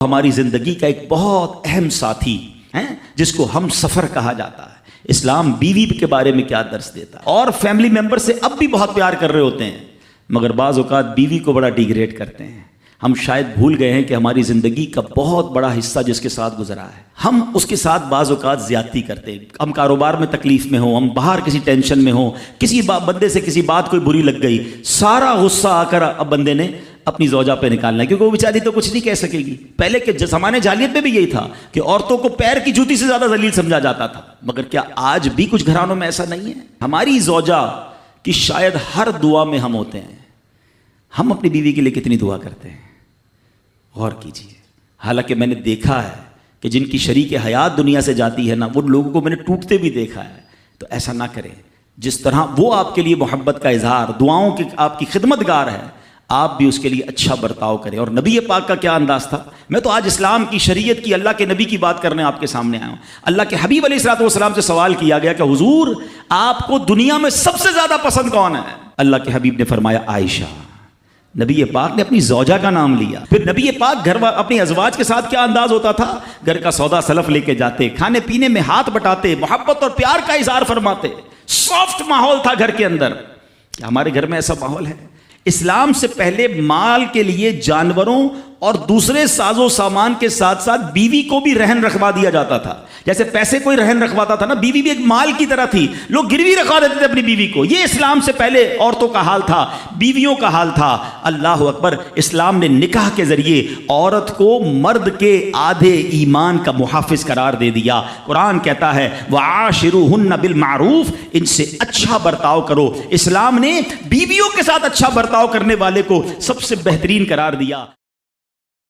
ہماری زندگی کا ایک بہت اہم ساتھی ہے جس کو ہم سفر کہا جاتا ہے۔ اسلام بیوی کے بارے میں کیا درس دیتا ہے؟ اور فیملی ممبر سے اب بھی بہت پیار کر رہے ہوتے ہیں، مگر بعض اوقات بیوی کو بڑا ڈیگریڈ کرتے ہیں۔ ہم شاید بھول گئے ہیں کہ ہماری زندگی کا بہت بڑا حصہ جس کے ساتھ گزرا ہے، ہم اس کے ساتھ بعض اوقات زیادتی کرتے ہیں۔ ہم کاروبار میں تکلیف میں ہوں، ہم باہر کسی ٹینشن میں ہوں، کسی بندے سے کسی بات کوئی بری لگ گئی، سارا غصہ آ کر اب بندے نے اپنی زوجہ پہ نکالنا ہے، کیونکہ وہ بیچاری تو کچھ نہیں کہہ سکے گی۔ پہلے کے زمانے جاہلیت میں بھی یہی تھا کہ عورتوں کو پیر کی جوتی سے زیادہ ذلیل سمجھا جاتا تھا، مگر کیا آج بھی کچھ گھرانوں میں ایسا نہیں ہے؟ ہماری زوجہ کی شاید ہر دعا میں ہم ہوتے ہیں۔ ہم اپنی بیوی کے لیے کتنی دعا کرتے ہیں، غور کیجیے۔ حالانکہ میں نے دیکھا ہے کہ جن کی شریک حیات دنیا سے جاتی ہے نا، وہ لوگوں کو میں نے ٹوٹتے بھی دیکھا ہے۔ تو ایسا نہ کریں، جس طرح وہ آپ کے لیے محبت کا اظہار، دعاؤں کی آپ کی خدمت گار ہے، آپ بھی اس کے لیے اچھا برتاؤ کریں۔ اور نبی پاک کا کیا انداز تھا؟ میں تو آج اسلام کی شریعت کی، اللہ کے نبی کی بات کرنے آپ کے سامنے آیا ہوں۔ اللہ کے حبیب علیہ الصلوۃ والسلام سے سوال کیا گیا کہ حضور آپ کو دنیا میں سب سے زیادہ پسند کون ہے؟ اللہ کے حبیب نے فرمایا عائشہ۔ نبی پاک نے اپنی زوجہ کا نام لیا۔ پھر نبی پاک گھر اپنی ازواج کے ساتھ کیا انداز ہوتا تھا؟ گھر کا سودا سلف لے کے جاتے، کھانے پینے میں ہاتھ بٹاتے، محبت اور پیار کا اظہار فرماتے، سافٹ ماحول تھا گھر کے اندر۔ کیا ہمارے گھر میں ایسا ماحول ہے؟ اسلام سے پہلے مال کے لیے جانوروں اور دوسرے ساز و سامان کے ساتھ ساتھ بیوی کو بھی رہن رکھوا دیا جاتا تھا۔ جیسے پیسے کوئی رہن رکھواتا تھا نا، بیوی بھی ایک مال کی طرح تھی، لوگ گروی رکھوا دیتے تھے اپنی بیوی کو۔ یہ اسلام سے پہلے عورتوں کا حال تھا، بیویوں کا حال تھا۔ اللہ اکبر! اسلام نے نکاح کے ذریعے عورت کو مرد کے آدھے ایمان کا محافظ قرار دے دیا۔ قرآن کہتا ہے وَعَاشِرُوهُنَّ بِالْمَعْرُوفِ، ان سے اچھا برتاؤ کرو۔ اسلام نے بیویوں کے ساتھ اچھا برتاؤ کرنے والے کو سب سے بہترین قرار دیا۔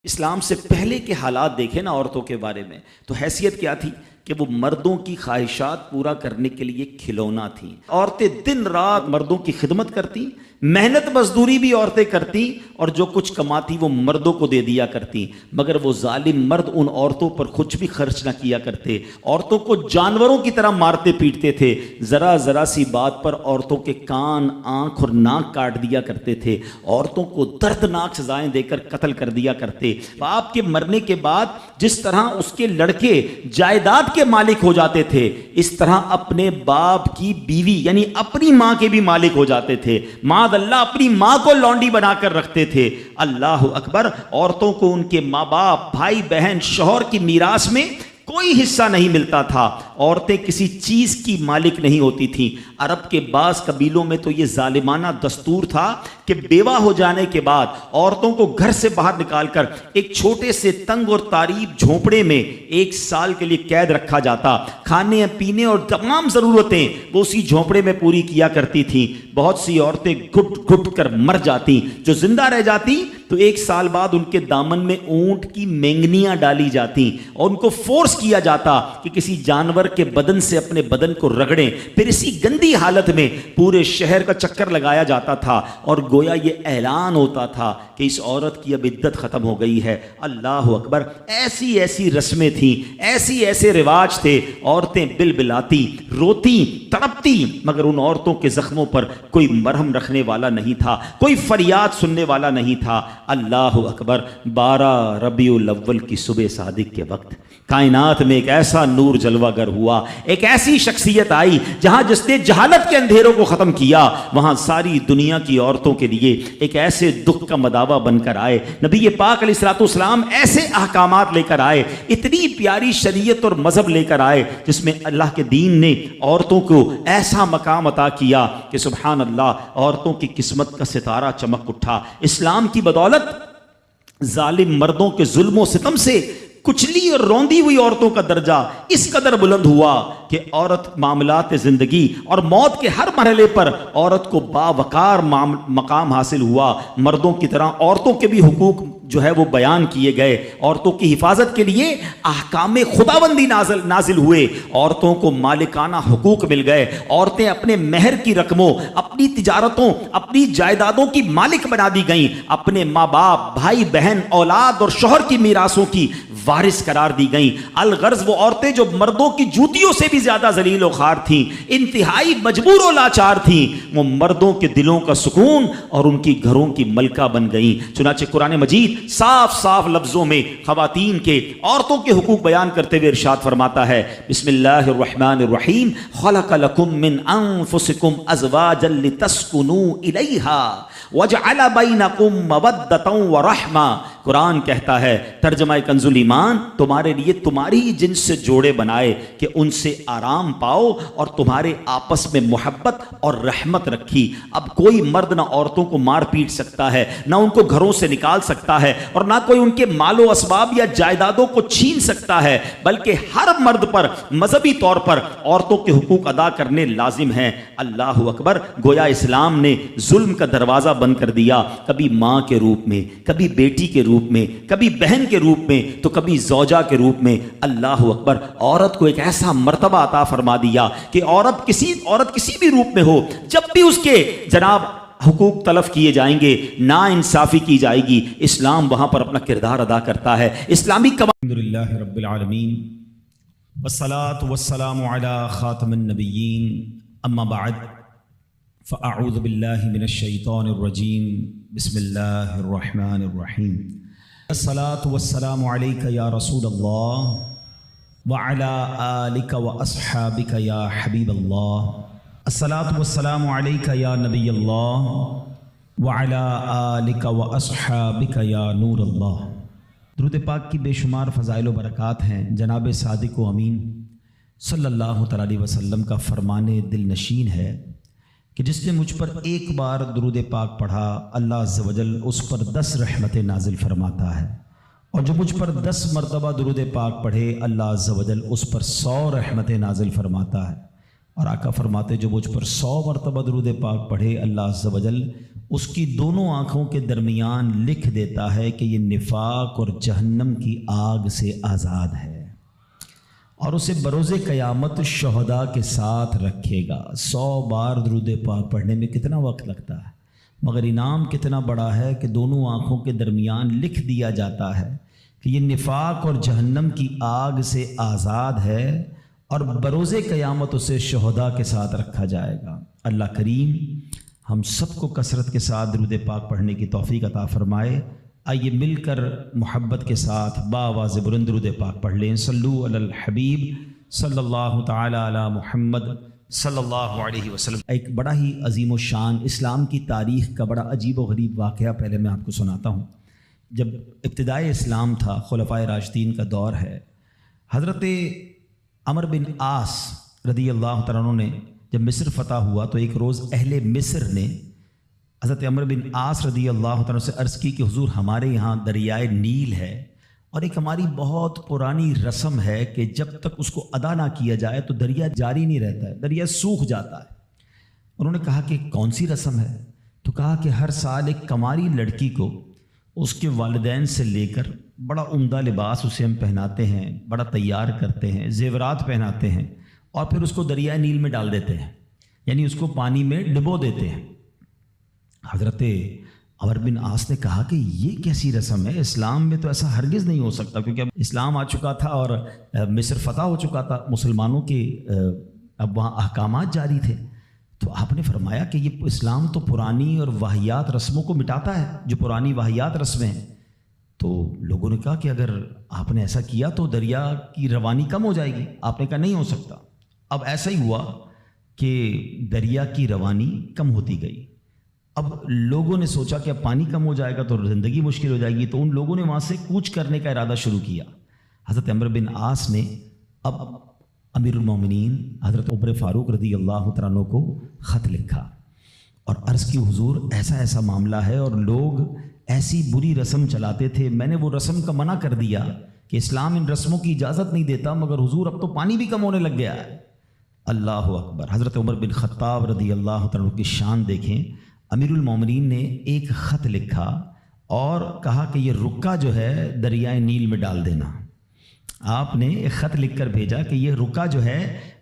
اسلام سے پہلے کے حالات دیکھیں نا عورتوں کے بارے میں، تو حیثیت کیا تھی کہ وہ مردوں کی خواہشات پورا کرنے کے لیے کھلونا تھیں۔ عورتیں دن رات مردوں کی خدمت کرتی، محنت مزدوری بھی عورتیں کرتی، اور جو کچھ کماتی وہ مردوں کو دے دیا کرتی۔ مگر وہ ظالم مرد ان عورتوں پر کچھ بھی خرچ نہ کیا کرتے، عورتوں کو جانوروں کی طرح مارتے پیٹتے تھے۔ ذرا ذرا سی بات پر عورتوں کے کان، آنکھ اور ناک کاٹ دیا کرتے تھے، عورتوں کو دردناک سزائیں دے کر قتل کر دیا کرتے۔ باپ کے مرنے کے بعد جس طرح اس کے لڑکے جائیداد کے مالک ہو جاتے تھے، اس طرح اپنے باپ کی بیوی یعنی اپنی ماں کے بھی مالک ہو جاتے تھے۔ معاذ اللہ اپنی ماں کو لونڈی بنا کر رکھتے تھے۔ اللہ اکبر! عورتوں کو ان کے ماں باپ، بھائی بہن، شوہر کی میراث میں کوئی حصہ نہیں ملتا تھا۔ عورتیں کسی چیز کی مالک نہیں ہوتی تھیں۔ عرب کے بعض قبیلوں میں تو یہ ظالمانہ دستور تھا کہ بیوہ ہو جانے کے بعد عورتوں کو گھر سے باہر نکال کر ایک چھوٹے سے تنگ اور تاریب جھونپڑے میں 1 سال کے لیے قید رکھا جاتا۔ کھانے پینے اور تمام ضرورتیں وہ اسی جھونپڑے میں پوری کیا کرتی تھیں۔ بہت سی عورتیں گھٹ گھٹ کر مر جاتی، جو زندہ رہ جاتی تو 1 سال بعد ان کے دامن میں اونٹ کی مینگنیاں ڈالی جاتی اور ان کو فورس کیا جاتا کہ کسی جانور کے بدن سے اپنے بدن کو رگڑیں۔ پھر اسی گندی حالت میں پورے شہر کا چکر لگایا جاتا تھا اور گویا یہ اعلان ہوتا تھا کہ اس عورت کی اب عدت ختم ہو گئی ہے۔ اللہ اکبر! ایسی ایسی رسمیں تھیں، ایسے رواج تھے۔ عورتیں بلبلاتی، روتی، تڑپتی، مگر ان عورتوں کے زخموں پر کوئی مرہم رکھنے والا نہیں تھا، کوئی فریاد سننے والا نہیں تھا۔ اللہ اکبر! 12 ربیع الاول کی صبح صادق کے وقت کائنات میں ایک ایسا نور جلوہ گر ہوا، ایک ایسی شخصیت آئی جہاں جس نے جہالت کے اندھیروں کو ختم کیا، وہاں ساری دنیا کی عورتوں کے لیے ایک ایسے دکھ کا مداوا بن کر آئے۔ نبی پاک علیہ الصلوۃ والسلام ایسے احکامات لے کر آئے، اتنی پیاری شریعت اور مذہب لے کر آئے جس میں اللہ کے دین نے عورتوں کو ایسا مقام عطا کیا کہ سبحان اللہ، عورتوں کی قسمت کا ستارہ چمک اٹھا۔ اسلام کی بدولت ظالم مردوں کے ظلم و ستم سے کچلی اور روندی ہوئی عورتوں کا درجہ اس قدر بلند ہوا کہ عورت معاملات زندگی اور موت کے ہر مرحلے پر عورت کو باوقار مقام حاصل ہوا۔ مردوں کی طرح عورتوں کے بھی حقوق جو ہے وہ بیان کیے گئے، عورتوں کی حفاظت کے لیے احکام خداوندی نازل ہوئے، عورتوں کو مالکانہ حقوق مل گئے، عورتیں اپنے مہر کی رقموں، اپنی تجارتوں، اپنی جائیدادوں کی مالک بنا دی گئیں، اپنے ماں باپ، بھائی بہن، اولاد اور شوہر کی میراثوں کی وارث قرار دی گئیں۔ الغرض وہ عورتیں جو مردوں کی جوتیوں سے بھی زیادہ ذلیل و خوار تھیں، انتہائی مجبور و لاچار تھیں، وہ مردوں کے دلوں کا سکون اور ان کی گھروں کی ملکہ بن گئیں۔ چنانچہ قرآن مجید صاف صاف لفظوں میں خواتین کے، عورتوں کے حقوق بیان کرتے ہوئے ارشاد فرماتا ہے، بسم اللہ الرحمن الرحیم، خلق لکم من انفسکم ازواجا لتسکنوا الیہا وجعل بینکم مودۃ ورحمہ۔ قرآن کہتا ہے، ترجمہ کنز الایمان، تمہارے لیے تمہاری ہی جنس سے جوڑے بنائے کہ ان سے آرام پاؤ اور تمہارے آپس میں محبت اور رحمت رکھی۔ اب کوئی مرد نہ عورتوں کو مار پیٹ سکتا ہے، نہ ان کو گھروں سے نکال سکتا ہے، اور نہ کوئی ان کے مال و اسباب یا جائیدادوں کو چھین سکتا ہے، بلکہ ہر مرد پر مذہبی طور پر عورتوں کے حقوق ادا کرنے لازم ہیں۔ اللہ اکبر! گویا اسلام نے ظلم کا دروازہ بند کر دیا، کبھی ماں کے روپ میں، کبھی بیٹی کے روپ میں، کبھی بہن کے روپ میں، تو کبھی زوجہ کے روپ میں۔ اللہ اکبر! عورت کو ایک ایسا مرتبہ عطا فرما دیا کہ عورت کسی بھی روپ میں ہو، جب بھی اس کے جناب حقوق تلف کیے جائیں گے، نا انصافی کی جائے گی، اسلام وہاں پر اپنا کردار ادا کرتا ہے۔ اسلامی الحمدللہ رب العالمین والصلاة والسلام علی خاتم النبیین، اما بعد فاعوذ باللہ من الشیطان الرجیم، بسم اللہ الرحمن الرحیم۔ الصلاة والسلام علیک یا رسول اللہ وعلی آلک واصحابک یا حبیب اللہ۔ الصلاة والسلام علیک یا نبی اللہ وعلی آلک واصحابک یا نور اللہ۔ درود پاک کی بے شمار فضائل و برکات ہیں۔ جناب صادق و امین صلی اللہ تعالی علیہ وسلم کا فرمان دل نشین ہے کہ جس نے مجھ پر ایک بار درود پاک پڑھا، اللہ عز و جل اس پر 10 رحمتیں نازل فرماتا ہے، اور جو مجھ پر 10 مرتبہ درود پاک پڑھے، اللہ عز و جل اس پر 100 رحمتیں نازل فرماتا ہے۔ اور آقا فرماتے، جو مجھ پر 100 مرتبہ درود پاک پڑھے، اللہ عز و جل اس کی دونوں آنکھوں کے درمیان لکھ دیتا ہے کہ یہ نفاق اور جہنم کی آگ سے آزاد ہے، اور اسے بروز قیامت شہداء کے ساتھ رکھے گا۔ 100 بار درود پاک پڑھنے میں کتنا وقت لگتا ہے، مگر انعام کتنا بڑا ہے کہ دونوں آنکھوں کے درمیان لکھ دیا جاتا ہے کہ یہ نفاق اور جہنم کی آگ سے آزاد ہے، اور بروز قیامت اسے شہداء کے ساتھ رکھا جائے گا۔ اللہ کریم ہم سب کو کثرت کے ساتھ درود پاک پڑھنے کی توفیق عطا فرمائے۔ آئیے مل کر محبت کے ساتھ بآواز بلند درود پاک پڑھ لیں۔ صلو علی الحبیب صلی اللہ تعالی علی محمد صلی اللہ علیہ وسلم۔ ایک بڑا ہی عظیم و شان اسلام کی تاریخ کا بڑا عجیب و غریب واقعہ پہلے میں آپ کو سناتا ہوں۔ جب ابتدائے اسلام تھا، خلفائے راشدین کا دور ہے، حضرت عمر بن عاص رضی اللہ تعالیٰ عنہ نے جب مصر فتح ہوا تو ایک روز اہل مصر نے حضرت عمر بن عاص رضی اللہ تعالیٰ سے عرض کی کہ حضور، ہمارے یہاں دریائے نیل ہے، اور ایک ہماری بہت پرانی رسم ہے کہ جب تک اس کو ادا نہ کیا جائے تو دریا جاری نہیں رہتا ہے، دریا سوکھ جاتا ہے۔ انہوں نے کہا کہ کون سی رسم ہے؟ تو کہا کہ ہر سال ایک کماری لڑکی کو اس کے والدین سے لے کر بڑا عمدہ لباس اسے ہم پہناتے ہیں، بڑا تیار کرتے ہیں، زیورات پہناتے ہیں، اور پھر اس کو دریائے نیل میں ڈال دیتے ہیں، یعنی اس کو پانی میں ڈبو دیتے ہیں۔ حضرت عمر بن عاص نے کہا کہ یہ کیسی رسم ہے؟ اسلام میں تو ایسا ہرگز نہیں ہو سکتا، کیونکہ اب اسلام آ چکا تھا اور مصر فتح ہو چکا تھا، مسلمانوں کے اب وہاں احکامات جاری تھے۔ تو آپ نے فرمایا کہ یہ اسلام تو پرانی اور واہیات رسموں کو مٹاتا ہے، جو پرانی واہیات رسمیں ہیں۔ تو لوگوں نے کہا کہ اگر آپ نے ایسا کیا تو دریا کی روانی کم ہو جائے گی۔ آپ نے کہا نہیں ہو سکتا۔ اب ایسا ہی ہوا کہ دریا کی روانی کم ہوتی گئی۔ اب لوگوں نے سوچا کہ اب پانی کم ہو جائے گا تو زندگی مشکل ہو جائے گی، تو ان لوگوں نے وہاں سے کوچ کرنے کا ارادہ شروع کیا۔ حضرت عمر بن عاص نے اب امیر المومنین حضرت عمر فاروق رضی اللہ تعالیٰ عنہ کو خط لکھا اور عرض کی، حضور ایسا ایسا معاملہ ہے اور لوگ ایسی بری رسم چلاتے تھے، میں نے وہ رسم کا منع کر دیا کہ اسلام ان رسموں کی اجازت نہیں دیتا، مگر حضور اب تو پانی بھی کم ہونے لگ گیا ہے۔ اللہ اکبر! حضرت عمر بن خطاب رضی اللہ تعالیٰ عنہ کی شان دیکھیں۔ امیر المومنین نے ایک خط لکھا اور کہا کہ یہ رکا جو ہے دریائے نیل میں ڈال دینا۔ آپ نے ایک خط لکھ کر بھیجا کہ یہ رکا جو ہے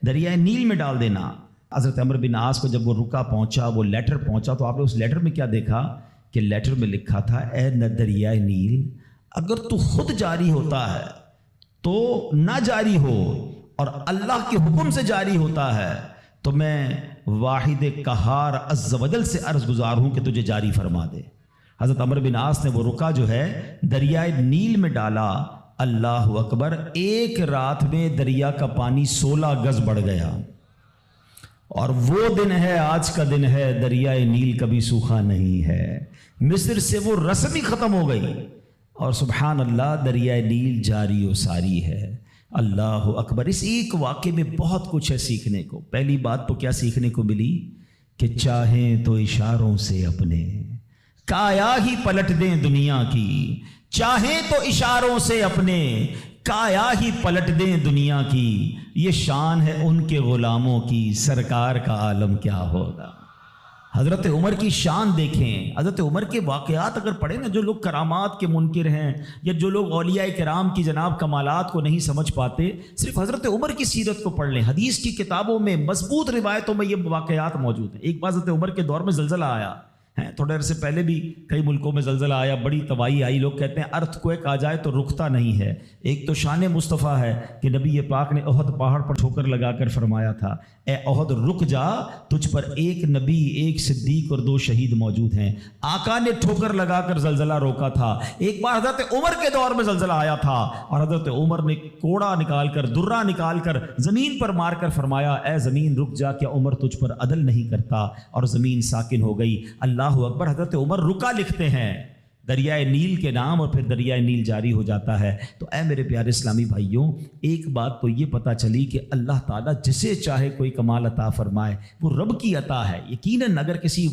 دریائے نیل میں ڈال دینا۔ حضرت عمر بن عاص کو جب وہ رکا پہنچا، وہ لیٹر پہنچا، تو آپ نے اس لیٹر میں کیا دیکھا کہ لیٹر میں لکھا تھا، اے دریائے نیل، اگر تو خود جاری ہوتا ہے تو نہ جاری ہو، اور اللہ کے حکم سے جاری ہوتا ہے تو میں واحد قہار عز و جل سے عرض گزار ہوں کہ تجھے جاری فرما دے۔ حضرت عمرو بن عاص نے وہ رکا جو ہے دریائے نیل میں ڈالا، اللہ اکبر، ایک رات میں دریا کا پانی 16 گز بڑھ گیا، اور وہ دن ہے، آج کا دن ہے، دریائے نیل کبھی سوکھا نہیں ہے۔ مصر سے وہ رسم ہی ختم ہو گئی، اور سبحان اللہ دریائے نیل جاری و ساری ہے۔ اللہ اکبر۔ اس ایک واقعے میں بہت کچھ ہے سیکھنے کو۔ پہلی بات تو کیا سیکھنے کو ملی کہ چاہیں تو اشاروں سے اپنے کایا ہی پلٹ دیں دنیا کی، چاہیں تو اشاروں سے اپنے کایا ہی پلٹ دیں دنیا کی، یہ شان ہے ان کے غلاموں کی، سرکار کا عالم کیا ہوگا۔ حضرت عمر کی شان دیکھیں، حضرت عمر کے واقعات اگر پڑھیں نا، جو لوگ کرامات کے منکر ہیں یا جو لوگ اولیاء کرام کی جناب کمالات کو نہیں سمجھ پاتے، صرف حضرت عمر کی سیرت کو پڑھ لیں۔ حدیث کی کتابوں میں مضبوط روایتوں میں یہ واقعات موجود ہیں۔ ایک بار حضرت عمر کے دور میں زلزلہ آیا ہے، تھوڑے عرصے پہلے بھی کئی ملکوں میں زلزلہ آیا، بڑی تباہی آئی، لوگ کہتے ہیں ارتھ کویک آ جائے تو رکتا نہیں ہے۔ ایک تو شان مصطفیٰ ہے کہ نبی پاک نے احد پہاڑ پر ٹھوکر لگا کر فرمایا تھا، اے احد رک جا، تجھ پر ایک نبی، ایک صدیق اور 2 شہید موجود ہیں۔ آقا نے ٹھوکر لگا کر زلزلہ روکا تھا۔ ایک بار حضرت عمر کے دور میں زلزلہ آیا تھا، اور حضرت عمر نے کوڑا نکال کر، درہ نکال کر زمین پر مار کر فرمایا، اے زمین رک جا، کیا عمر تجھ پر عدل نہیں کرتا؟ اور زمین ساکن ہو گئی۔ اللہ اکبر۔ حضرت عمر رکا لکھتے ہیں دریائے نیل کے نام، اور پھر دریائے نیل جاری ہو جاتا ہے۔ تو اے میرے پیارے اسلامی بھائیوں، ایک بات تو یہ پتہ چلی کہ اللہ تعالیٰ جسے چاہے کوئی کمال عطا فرمائے، وہ رب کی عطا ہے۔ یقیناً اگر کسی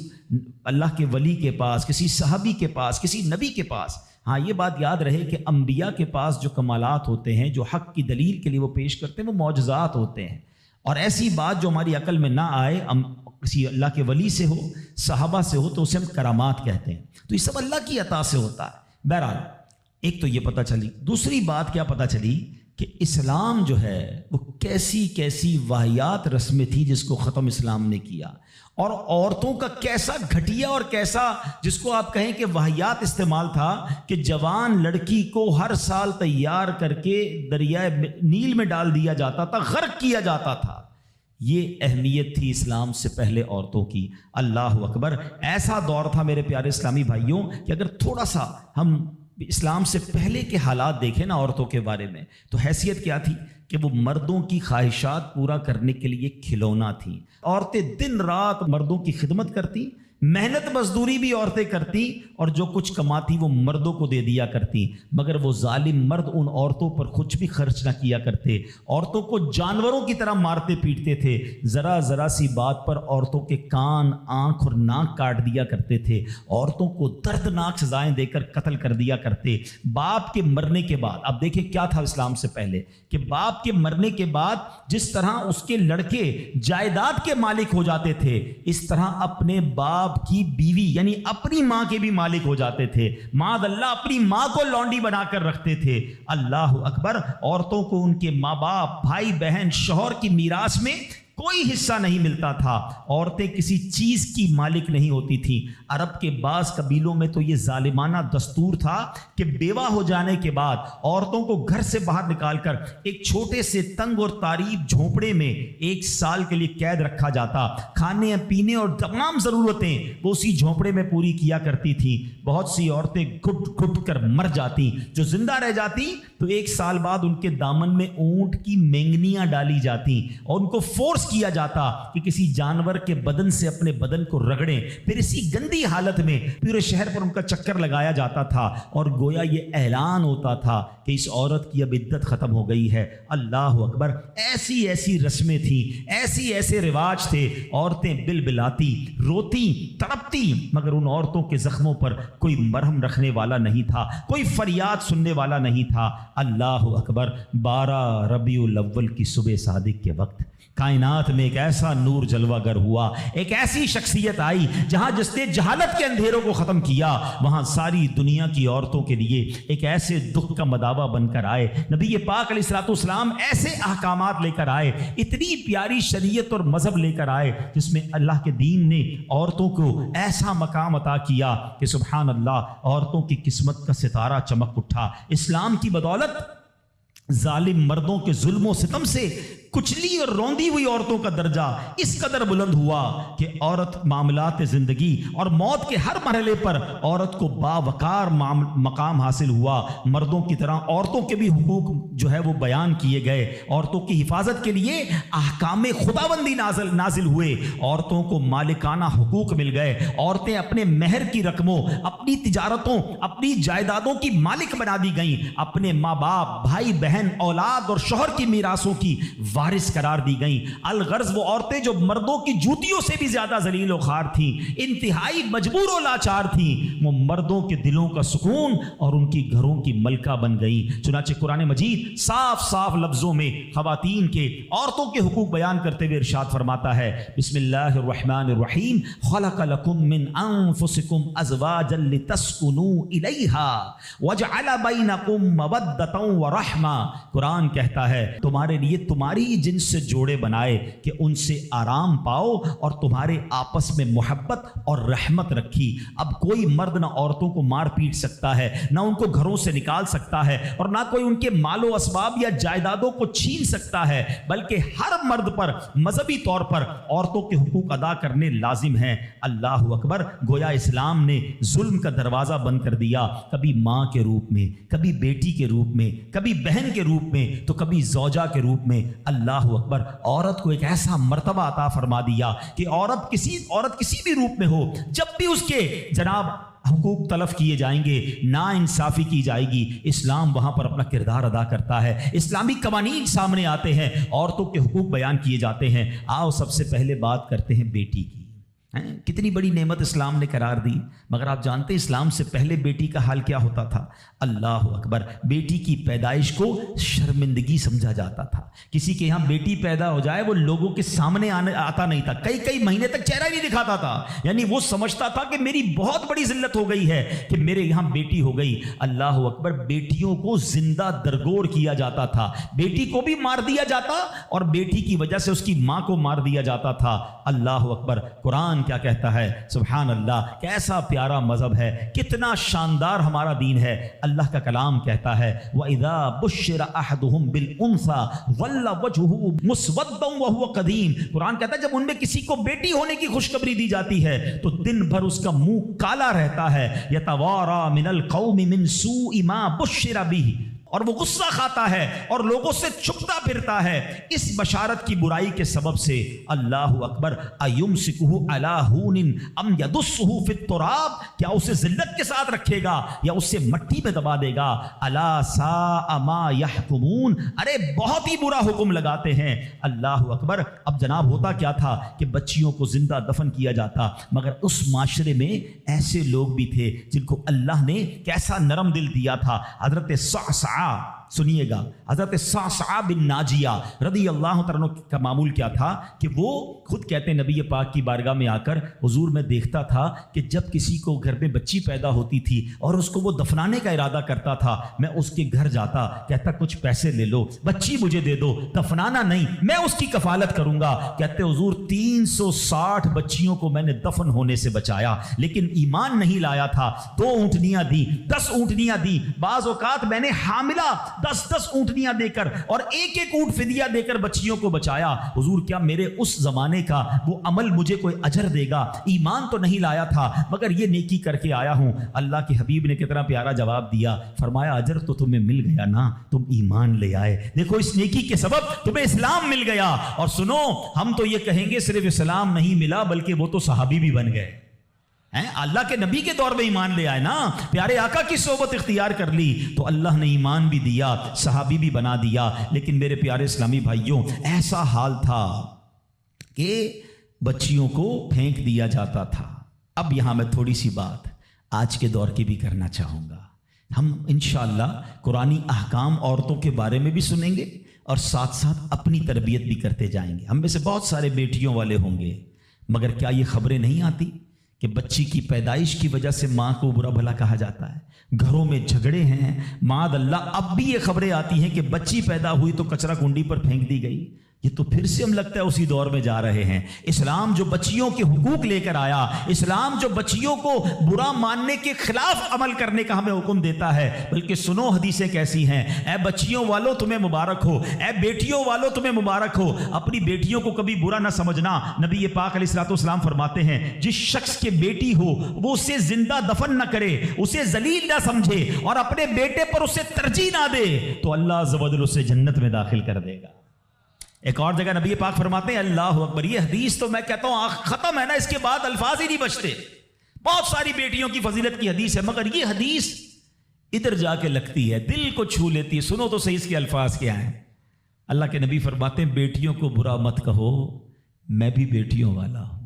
اللہ کے ولی کے پاس، کسی صحابی کے پاس، کسی نبی کے پاس، ہاں یہ بات یاد رہے کہ انبیاء کے پاس جو کمالات ہوتے ہیں، جو حق کی دلیل کے لیے وہ پیش کرتے ہیں، وہ معجزات ہوتے ہیں، اور ایسی بات جو ہماری عقل میں نہ آئے، کسی اللہ کے ولی سے ہو، صحابہ سے ہو، تو اسے ہم کرامات کہتے ہیں۔ تو یہ سب اللہ کی عطا سے ہوتا ہے۔ بہرحال ایک تو یہ پتہ چلی، دوسری بات کیا پتہ چلی کہ اسلام جو ہے وہ کیسی کیسی واہیات رسمیں تھی جس کو ختم اسلام نے کیا، اور عورتوں کا کیسا گھٹیا اور کیسا جس کو آپ کہیں کہ واہیات استعمال تھا کہ جوان لڑکی کو ہر سال تیار کر کے دریائے نیل میں ڈال دیا جاتا تھا، غرق کیا جاتا تھا۔ یہ اہمیت تھی اسلام سے پہلے عورتوں کی۔ اللہ اکبر۔ ایسا دور تھا میرے پیارے اسلامی بھائیوں کہ اگر تھوڑا سا ہم اسلام سے پہلے کے حالات دیکھیں نا عورتوں کے بارے میں، تو حیثیت کیا تھی کہ وہ مردوں کی خواہشات پورا کرنے کے لیے کھلونا تھی۔ عورتیں دن رات مردوں کی خدمت کرتی، محنت مزدوری بھی عورتیں کرتی، اور جو کچھ کماتی وہ مردوں کو دے دیا کرتی، مگر وہ ظالم مرد ان عورتوں پر کچھ بھی خرچ نہ کیا کرتے، عورتوں کو جانوروں کی طرح مارتے پیٹتے تھے، ذرا ذرا سی بات پر عورتوں کے کان، آنکھ اور ناک کاٹ دیا کرتے تھے، عورتوں کو دردناک سزائیں دے کر قتل کر دیا کرتے۔ باپ کے مرنے کے بعد، اب دیکھیں کیا تھا اسلام سے پہلے کہ باپ کے مرنے کے بعد جس طرح اس کے لڑکے جائیداد کے مالک ہو جاتے تھے، اس طرح اپنے باپ کی بیوی یعنی اپنی ماں کے بھی مالک ہو جاتے تھے۔ معاذ اللہ اپنی ماں کو لونڈی بنا کر رکھتے تھے۔ اللہ اکبر۔ عورتوں کو ان کے ماں باپ، بھائی بہن، شوہر کی میراث میں کوئی حصہ نہیں ملتا تھا۔ عورتیں کسی چیز کی مالک نہیں ہوتی تھیں۔ عرب کے بعض قبیلوں میں تو یہ ظالمانہ دستور تھا کہ بیوہ ہو جانے کے بعد عورتوں کو گھر سے باہر نکال کر ایک چھوٹے سے تنگ اور تاریب جھونپڑے میں 1 سال کے لیے قید رکھا جاتا۔ کھانے پینے اور تمام ضرورتیں وہ اسی جھونپڑے میں پوری کیا کرتی تھیں۔ بہت سی عورتیں گھٹ گھٹ کر مر جاتی، جو زندہ رہ جاتی تو 1 سال بعد ان کے دامن میں اونٹ کی مینگنیاں ڈالی جاتی اور ان کو فورس کیا جاتا کہ کسی جانور کے بدن سے اپنے بدن کو رگڑیں، پھر اسی گندی حالت میں پورے شہر پر ان کا چکر لگایا جاتا تھا، اور گویا یہ اعلان ہوتا تھا کہ اس عورت کی اب عدت ختم ہو گئی ہے۔ اللہ اکبر۔ ایسی ایسی رسمیں تھیں، ایسے رواج تھے۔ عورتیں بلبلاتی، روتی، تڑپتی، مگر ان عورتوں کے زخموں پر کوئی مرہم رکھنے والا نہیں تھا، کوئی فریاد سننے والا نہیں تھا۔ اللہ اکبر۔ 12 ربیع الاول کی صبح صادق کے وقت کائنات میں ایک ایسا نور جلوہ گر ہوا، ایک ایسی شخصیت آئی جہاں جس نے جہالت کے اندھیروں کو ختم کیا، وہاں ساری دنیا کی عورتوں کے لیے ایک ایسے دکھ کا مداوا بن کر آئے۔ نبی پاک علیہ الصلوۃ والسلام ایسے احکامات لے کر آئے، اتنی پیاری شریعت اور مذہب لے کر آئے جس میں اللہ کے دین نے عورتوں کو ایسا مقام عطا کیا کہ سبحان اللہ، عورتوں کی قسمت کا ستارہ چمک اٹھا۔ اسلام کی بدولت ظالم مردوں کے ظلم و ستم سے کچلی اور روندی ہوئی عورتوں کا درجہ اس قدر بلند ہوا کہ عورت معاملات زندگی اور موت کے ہر مرحلے پر عورت کو باوقار مقام حاصل ہوا۔ مردوں کی طرح عورتوں کے بھی حقوق جو ہے وہ بیان کیے گئے، عورتوں کی حفاظت کے لیے احکام خداوندی نازل ہوئے، عورتوں کو مالکانہ حقوق مل گئے، عورتیں اپنے مہر کی رقموں، اپنی تجارتوں، اپنی جائیدادوں کی مالک بنا دی گئیں، اپنے ماں باپ، بھائی بہن، اولاد اور شوہر کی میراثوں کی وارث قرار دی گئیں۔ الغرض وہ عورتیں جو مردوں کی جوتیوں سے بھی زیادہ ذلیل و خوار تھیں، انتہائی مجبور و لاچار تھیں، وہ مردوں کے دلوں کا سکون اور ان کی گھروں کی ملکہ بن گئیں۔ چنانچہ قرآن مجید صاف صاف لفظوں میں خواتین کے، عورتوں کے حقوق بیان کرتے ہوئے ارشاد فرماتا ہے، بسم اللہ الرحمن الرحیم، خلق لکم من انفسکم ازواجا لتسکنوا الیہا وجعل بینکم مودۃ ورحمہ۔ قرآن کہتا ہے تمہارے لیے تمہاری جن سے جوڑے بنائے کہ ان سے آرام پاؤ اور تمہارے آپس میں محبت اور رحمت رکھی۔ اب کوئی مرد نہ عورتوں کو مار پیٹ سکتا ہے، نہ ان کو گھروں سے نکال سکتا ہے، اور نہ کوئی ان کے مال و اسباب یا جائیدادوں کو چھین سکتا ہے، بلکہ ہر مرد پر مذہبی طور پر عورتوں کے حقوق ادا کرنے لازم ہیں۔ اللہ اکبر! گویا اسلام نے ظلم کا دروازہ بند کر دیا، کبھی ماں کے روپ میں، کبھی بیٹی کے روپ میں، کبھی بہن کے روپ میں، تو کبھی زوجہ کے روپ میں۔ اللہ اکبر! عورت کو ایک ایسا مرتبہ عطا فرما دیا کہ عورت کسی بھی روپ میں ہو، جب بھی اس کے جناب حقوق تلف کیے جائیں گے، نا انصافی کی جائے گی، اسلام وہاں پر اپنا کردار ادا کرتا ہے، اسلامی قوانین سامنے آتے ہیں، عورتوں کے حقوق بیان کیے جاتے ہیں۔ آؤ سب سے پہلے بات کرتے ہیں بیٹی کی۔ کتنی بڑی نعمت اسلام نے قرار دی، مگر آپ جانتے ہیں اسلام سے پہلے بیٹی کا حال کیا ہوتا تھا؟ اللہ اکبر! بیٹی کی پیدائش کو شرمندگی سمجھا جاتا تھا۔ کسی کے یہاں بیٹی پیدا ہو جائے وہ لوگوں کے سامنے آتا نہیں تھا، کئی مہینے تک چہرہ ہی نہیں دکھاتا تھا، یعنی وہ سمجھتا تھا کہ میری بہت بڑی ذلت ہو گئی ہے کہ میرے یہاں بیٹی ہو گئی۔ اللہ اکبر! بیٹیوں کو زندہ درگور کیا جاتا تھا، بیٹی کو بھی مار دیا جاتا اور بیٹی کی وجہ سے اس کی ماں کو مار دیا جاتا تھا۔ اللہ اکبر! قرآن کیا کہتا ہے؟ سبحان اللہ! کیسا پیارا مذہب ہے، کتنا شاندار ہمارا دین ہے۔ اللہ کا کلام کہتا ہے وَإِذَا بُشِّرَ أَحَدُهُمْ بِالْأُنثَىٰ ظَلَّ وَجْهُهُ مُسْوَدًّا وَهُوَ كَظِيمٌ۔ قرآن کہتا ہے جب ان میں کسی کو بیٹی ہونے کی خوشخبری دی جاتی ہے تو دن بھر اس کا منہ کالا رہتا ہے، يَتَوَارَىٰ مِنَ الْقَوْمِ مِنْ سُوءِ مَا بُشِّرَ بِهِ، اور وہ غصہ کھاتا ہے اور لوگوں سے چھپتا پھرتا ہے اس بشارت کی برائی کے سبب سے۔ اللہ اکبر! ایمسکہ علی ہون ام یدسہ فی التراب، کیا اسے ذلت کے ساتھ رکھے گا یا اسے مٹی میں دبا دے گا؟ الا ساء ما یحکمون، ارے بہت ہی برا حکم لگاتے ہیں۔ اللہ اکبر! اب جناب ہوتا کیا تھا کہ بچیوں کو زندہ دفن کیا جاتا، مگر اس معاشرے میں ایسے لوگ بھی تھے جن کو اللہ نے کیسا نرم دل دیا تھا۔ حضرت صعصع، سنیے گا، حضرت صعصع بن ناجیہ رضی اللہ تعالیٰ عنہ کا معمول کیا تھا کہ وہ خود کہتے ہیں نبی پاک کی بارگاہ میں آ کر حضور میں دیکھتا تھا کہ جب کسی کو گھر میں بچی پیدا ہوتی تھی اور اس کو وہ دفنانے کا ارادہ کرتا تھا، میں اس کے گھر جاتا، کہتا کچھ پیسے لے لو، بچی مجھے دے دو، دفنانا نہیں، میں اس کی کفالت کروں گا۔ کہتے حضور 360 بچیوں کو میں نے دفن ہونے سے بچایا، لیکن ایمان نہیں لایا تھا۔ 2 اونٹنیاں دی، 10 اونٹنیاں دی، بعض اوقات میں نے حاملہ 10 اونٹنیاں دے کر اور ایک اونٹ فدیہ دے کر بچیوں کو بچایا۔ حضور کیا میرے اس زمانے کا وہ عمل مجھے کوئی اجر دے گا؟ ایمان تو نہیں لایا تھا مگر یہ نیکی کر کے آیا ہوں۔ اللہ کے حبیب نے کتنا پیارا جواب دیا، فرمایا اجر تو تمہیں مل گیا نا، تم ایمان لے آئے، دیکھو اس نیکی کے سبب تمہیں اسلام مل گیا۔ اور سنو، ہم تو یہ کہیں گے صرف اسلام نہیں ملا بلکہ وہ تو صحابی بھی بن گئے، اللہ کے نبی کے دور میں ایمان لے آئے نا، پیارے آقا کی صحبت اختیار کر لی تو اللہ نے ایمان بھی دیا، صحابی بھی بنا دیا۔ لیکن میرے پیارے اسلامی بھائیوں، ایسا حال تھا کہ بچیوں کو پھینک دیا جاتا تھا۔ اب یہاں میں تھوڑی سی بات آج کے دور کی بھی کرنا چاہوں گا۔ ہم انشاءاللہ قرآنی احکام عورتوں کے بارے میں بھی سنیں گے اور ساتھ ساتھ اپنی تربیت بھی کرتے جائیں گے۔ ہم میں سے بہت سارے بیٹیوں والے ہوں گے، مگر کیا یہ خبریں نہیں آتی کہ بچی کی پیدائش کی وجہ سے ماں کو برا بھلا کہا جاتا ہے، گھروں میں جھگڑے ہیں، معاذ اللہ اب بھی یہ خبریں آتی ہیں کہ بچی پیدا ہوئی تو کچرا کنڈی پر پھینک دی گئی۔ یہ تو پھر سے ہم لگتا ہے اسی دور میں جا رہے ہیں۔ اسلام جو بچیوں کے حقوق لے کر آیا، اسلام جو بچیوں کو برا ماننے کے خلاف عمل کرنے کا ہمیں حکم دیتا ہے، بلکہ سنو حدیثیں کیسی ہیں۔ اے بچیوں والو تمہیں مبارک ہو، اے بیٹیوں والو تمہیں مبارک ہو، اپنی بیٹیوں کو کبھی برا نہ سمجھنا۔ نبی پاک علیہ الصلوۃ والسلام فرماتے ہیں جس شخص کے بیٹی ہو وہ اسے زندہ دفن نہ کرے، اسے ذلیل نہ سمجھے اور اپنے بیٹے پر اسے ترجیح نہ دے تو اللہ عز و جل اسے جنت میں داخل کر دے گا۔ ایک اور جگہ نبی پاک فرماتے ہیں اللہ اکبر، یہ حدیث تو میں کہتا ہوں ختم ہے نا، اس کے بعد الفاظ ہی نہیں بچتے۔ بہت ساری بیٹیوں کی فضیلت کی حدیث ہے، مگر یہ حدیث ادھر جا کے لگتی ہے، دل کو چھو لیتی ہے۔ سنو تو صحیح اس کے الفاظ کیا ہیں۔ اللہ کے نبی فرماتے ہیں بیٹیوں کو برا مت کہو، میں بھی بیٹیوں والا ہوں۔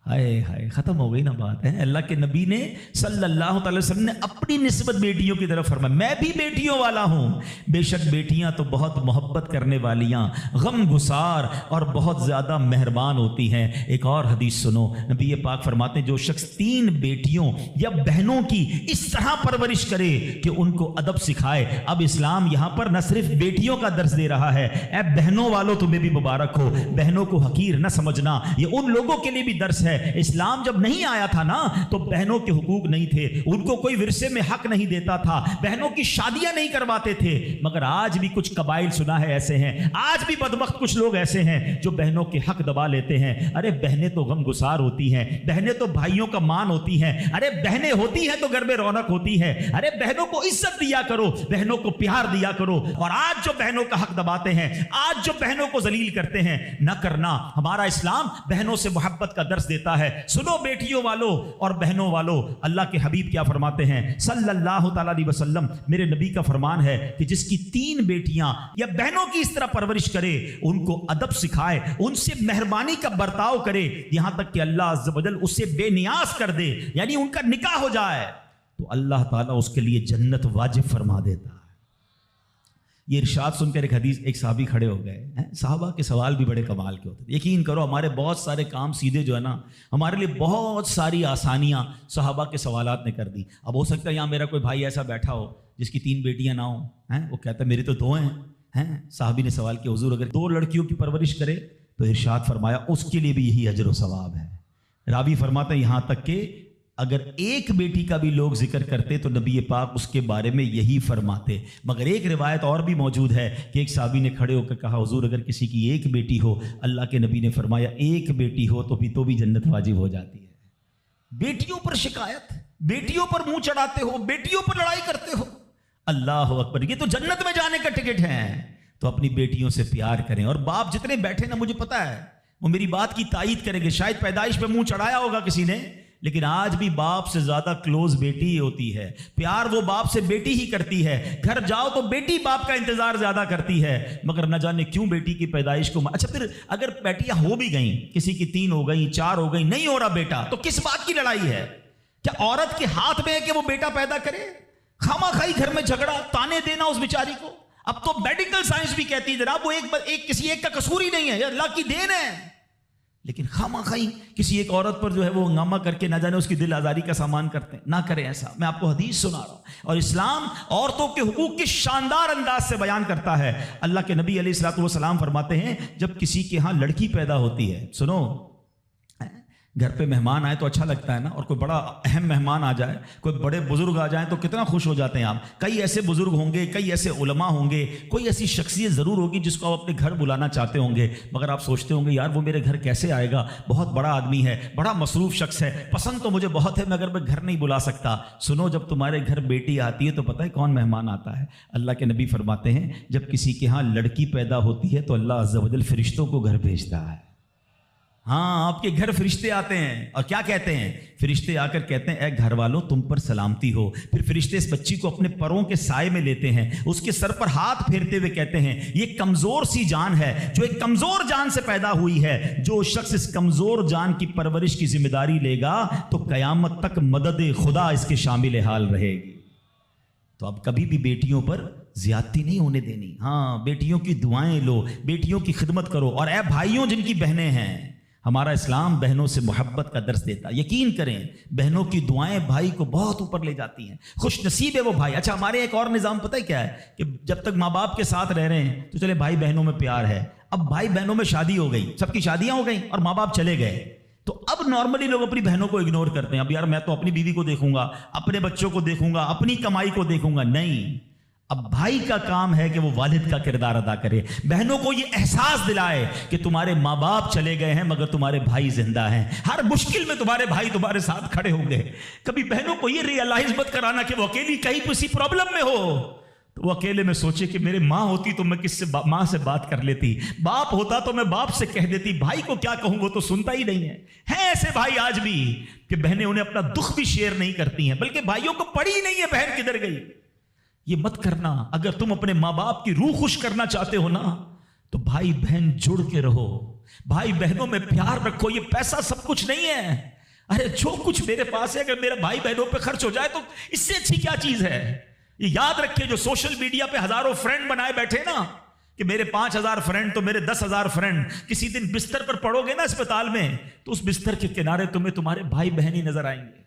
ہائے ہائے، ختم ہو گئی نا بات ہے۔ اللہ کے نبی نے صلی اللہ تعالی وسلم نے اپنی نسبت بیٹیوں کی طرف فرمایا میں بھی بیٹیوں والا ہوں۔ بے شک بیٹیاں تو بہت محبت کرنے والیاں، غم گسار اور بہت زیادہ مہربان ہوتی ہیں۔ ایک اور حدیث سنو، نبی پاک فرماتے ہیں جو شخص 3 بیٹیوں یا بہنوں کی اس طرح پرورش کرے کہ ان کو ادب سکھائے۔ اب اسلام یہاں پر نہ صرف بیٹیوں کا درس دے رہا ہے، اے بہنوں والوں تمہیں بھی مبارک ہو، بہنوں کو حقیر نہ سمجھنا، یہ ان لوگوں کے لیے بھی درس ہے۔ اسلام جب نہیں آیا تھا نا تو بہنوں کے حقوق نہیں تھے، ان کو کوئی ورثے میں حق نہیں دیتا تھا، بہنوں کی شادیاں نہیں کرواتے تھے۔ مگر آج بھی کچھ قبائل سنا ہے ایسے ہیں، آج بھی بدبخت کچھ لوگ ایسے ہیں جو بہنوں کے حق دبا لیتے ہیں۔ ارے بہنیں تو غم گسار ہوتی ہیں، بہنیں تو بھائیوں کا مان ہوتی ہیں، ارے بہنیں ہوتی ہیں تو گھر میں رونق ہوتی ہے۔ ارے بہنوں کو عزت دیا کرو، بہنوں کو پیار دیا کرو۔ اور آج جو بہنوں کا حق دباتے ہیں، آج جو بہنوں کو ذلیل کرتے ہیں، نہ کرنا۔ ہمارا اسلام بہنوں سے محبت کا درس دیتا ہے۔ سنو بیٹیوں والو اور بہنوں والو، اللہ کے حبیب کیا فرماتے ہیں صلی اللہ تعالی علیہ وسلم، میرے نبی کا فرمان ہے کہ جس کی 3 بیٹیاں یا بہنوں کی اس طرح پرورش کرے، ان کو ادب سکھائے، ان سے مہربانی کا برتاؤ کرے، یہاں تک کہ اللہ عز و جل اسے بے نیاز کر دے، یعنی ان کا نکاح ہو جائے، تو اللہ تعالیٰ اس کے لیے جنت واجب فرما دیتا ہے۔ یہ ارشاد سن کر ایک صحابی کھڑے ہو گئے۔ صحابہ کے سوال بھی بڑے کمال کے ہوتے ہیں۔ یقین کرو ہمارے بہت سارے کام سیدھے جو ہے نا، ہمارے لیے بہت ساری آسانیاں صحابہ کے سوالات نے کر دی۔ اب ہو سکتا ہے یہاں میرا کوئی بھائی ایسا بیٹھا ہو جس کی 3 بیٹیاں نہ ہوں، وہ کہتا ہے میری تو 2 ہیں۔ صحابی نے سوال کیا حضور اگر 2 لڑکیوں کی پرورش کرے تو ارشاد فرمایا اس کے لیے بھی یہی اجر و ثواب ہے۔ راوی فرماتا ہے یہاں تک کہ اگر 1 بیٹی کا بھی لوگ ذکر کرتے تو نبی پاک اس کے بارے میں یہی فرماتے۔ مگر ایک روایت اور بھی موجود ہے کہ ایک صحابی نے کھڑے ہو کر کہا حضور اگر کسی کی 1 بیٹی ہو، اللہ کے نبی نے فرمایا 1 بیٹی ہو تو بھی جنت واجب ہو جاتی ہے۔ بیٹیوں پر شکایت، بیٹیوں پر منہ چڑھاتے ہو، بیٹیوں پر لڑائی کرتے ہو، اللہ اکبر، یہ تو جنت میں جانے کا ٹکٹ ہے۔ تو اپنی بیٹیوں سے پیار کریں۔ اور باپ جتنے بیٹھے نا، مجھے پتا ہے وہ میری بات کی تائید کریں گے، شاید پیدائش پہ منہ چڑھایا ہوگا کسی نے، لیکن آج بھی باپ سے زیادہ کلوز بیٹی ہی ہوتی ہے، پیار وہ باپ سے بیٹی ہی کرتی ہے۔ گھر جاؤ تو بیٹی باپ کا انتظار زیادہ کرتی ہے، مگر نہ جانے کیوں بیٹی کی پیدائش کو اچھا پھر اگر بیٹیاں ہو بھی گئیں، کسی کی 3 ہو گئیں، 4 ہو گئیں، نہیں ہو رہا بیٹا، تو کس بات کی لڑائی ہے؟ کیا عورت کے ہاتھ میں ہے کہ وہ بیٹا پیدا کرے؟ خامہ خائی گھر میں جھگڑا، تانے دینا اس بیچاری کو۔ اب تو میڈیکل سائنس بھی کہتی ہے جناب وہ کسی ایک کا قصور ہی نہیں ہے، یہ اللہ کی دین ہے، لیکن خامہ خائی کسی ایک عورت پر جو ہے وہ ہنگامہ کر کے نہ جانے اس کی دل آزاری کا سامان کرتے ہیں۔ نہ کریں ایسا، میں آپ کو حدیث سنا رہا ہوں، اور اسلام عورتوں کے حقوق کی شاندار انداز سے بیان کرتا ہے۔ اللہ کے نبی علیہ الصلوۃ والسلام فرماتے ہیں جب کسی کے ہاں لڑکی پیدا ہوتی ہے، سنو گھر پہ مہمان آئے تو اچھا لگتا ہے نا، اور کوئی بڑا اہم مہمان آ جائے، کوئی بڑے بزرگ آ جائیں تو کتنا خوش ہو جاتے ہیں آپ۔ کئی ایسے بزرگ ہوں گے، کئی ایسے علماء ہوں گے، کوئی ایسی شخصیت ضرور ہوگی جس کو آپ اپنے گھر بلانا چاہتے ہوں گے، مگر آپ سوچتے ہوں گے یار وہ میرے گھر کیسے آئے گا، بہت بڑا آدمی ہے، بڑا مصروف شخص ہے، پسند تو مجھے بہت ہے مگر میں گھر نہیں بلا سکتا۔ سنو جب تمہارے گھر بیٹی آتی ہے تو پتہ ہے کون مہمان آتا ہے؟ اللہ کے نبی فرماتے ہیں جب کسی کے ہاں لڑکی پیدا ہوتی ہے تو اللہ عز و جل فرشتوں کو گھر بھیجتا ہے۔ ہاں آپ کے گھر فرشتے آتے ہیں، اور کیا کہتے ہیں؟ فرشتے آ کر کہتے ہیں اے گھر والوں تم پر سلامتی ہو۔ پھر فرشتے اس بچی کو اپنے پروں کے سائے میں لیتے ہیں، اس کے سر پر ہاتھ پھیرتے ہوئے کہتے ہیں یہ کمزور سی جان ہے جو ایک کمزور جان سے پیدا ہوئی ہے، جو شخص اس کمزور جان کی پرورش کی ذمہ داری لے گا تو قیامت تک مدد خدا اس کے شامل حال رہے گی۔ تو اب کبھی بھی بیٹیوں پر زیادتی نہیں ہونے دینی۔ ہاں بیٹیوں کی دعائیں لو، بیٹیوں کی خدمت کرو، اور اے بھائیوں جن کی بہنیں ہیں، ہمارا اسلام بہنوں سے محبت کا درس دیتا ہے۔ یقین کریں بہنوں کی دعائیں بھائی کو بہت اوپر لے جاتی ہیں، خوش نصیب ہے وہ بھائی۔ اچھا ہمارے ایک اور نظام پتہ ہے کیا ہے کہ جب تک ماں باپ کے ساتھ رہ رہے ہیں تو چلے بھائی بہنوں میں پیار ہے، اب بھائی بہنوں میں شادی ہو گئی, سب کی شادیاں ہو گئی اور ماں باپ چلے گئے, تو اب نارملی لوگ اپنی بہنوں کو اگنور کرتے ہیں. اب یار میں تو اپنی بیوی کو دیکھوں گا, اپنے بچوں کو دیکھوں گا, اپنی کمائی کو دیکھوں گا. نہیں, اب بھائی کا کام ہے کہ وہ والد کا کردار ادا کرے, بہنوں کو یہ احساس دلائے کہ تمہارے ماں باپ چلے گئے ہیں مگر تمہارے بھائی زندہ ہیں, ہر مشکل میں تمہارے بھائی تمہارے ساتھ کھڑے ہوں گے. کبھی بہنوں کو یہ ریئلائز مت کرانا کہ وہ اکیلی کہیں کسی پرابلم میں ہو, تو وہ اکیلے میں سوچے کہ میرے ماں ہوتی تو میں کس سے ماں سے بات کر لیتی, باپ ہوتا تو میں باپ سے کہہ دیتی, بھائی کو کیا کہوں وہ تو سنتا ہی نہیں ہے. ہیں ایسے بھائی آج بھی کہ بہنیں انہیں اپنا دکھ بھی شیئر نہیں کرتی ہیں, بلکہ بھائیوں کو پڑی ہی نہیں ہے بہن کدھر گئی. یہ مت کرنا. اگر تم اپنے ماں باپ کی روح خوش کرنا چاہتے ہو نا, تو بھائی بہن جڑ کے رہو, بھائی بہنوں میں پیار رکھو. یہ پیسہ سب کچھ نہیں ہے. ارے جو کچھ میرے پاس ہے اگر میرا بھائی بہنوں پہ خرچ ہو جائے تو اس سے اچھی کیا چیز ہے. یہ یاد رکھے جو سوشل میڈیا پہ ہزاروں فرینڈ بنائے بیٹھے نا, کہ میرے 5000 فرینڈ تو میرے 10,000 فرینڈ, کسی دن بستر پر پڑو گے نا اسپتال میں, تو اس بستر کے کنارے تمہیں تمہارے بھائی بہن ہی نظر آئیں گے.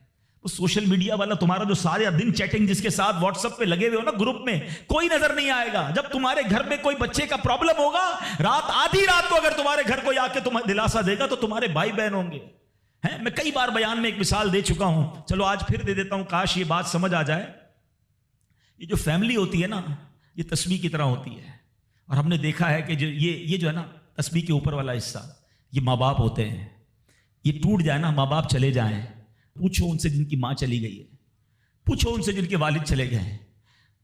وہ سوشل میڈیا والا تمہارا جو سارے دن چیٹنگ جس کے ساتھ واٹس ایپ پہ لگے ہوئے ہو نا گروپ میں, کوئی نظر نہیں آئے گا. جب تمہارے گھر میں کوئی بچے کا پرابلم ہوگا, رات آدھی رات کو اگر تمہارے گھر کوئی آ کے تمہیں دلاسا دے گا تو تمہارے بھائی بہن ہوں گے. میں کئی بار بیان میں ایک مثال دے چکا ہوں, چلو آج پھر دے دیتا ہوں, کاش یہ بات سمجھ آ جائے. یہ جو فیملی ہوتی ہے نا, یہ تسبیح کی طرح ہوتی ہے, اور ہم نے دیکھا ہے کہ یہ جو ہے نا تسبیح کے اوپر والا حصہ, یہ ماں باپ ہوتے ہیں. یہ ٹوٹ جائے نا, ماں باپ چلے جائیں, پوچھو ان سے جن کی ماں چلی گئی ہے, پوچھو ان سے جن کے والد چلے گئے ہیں.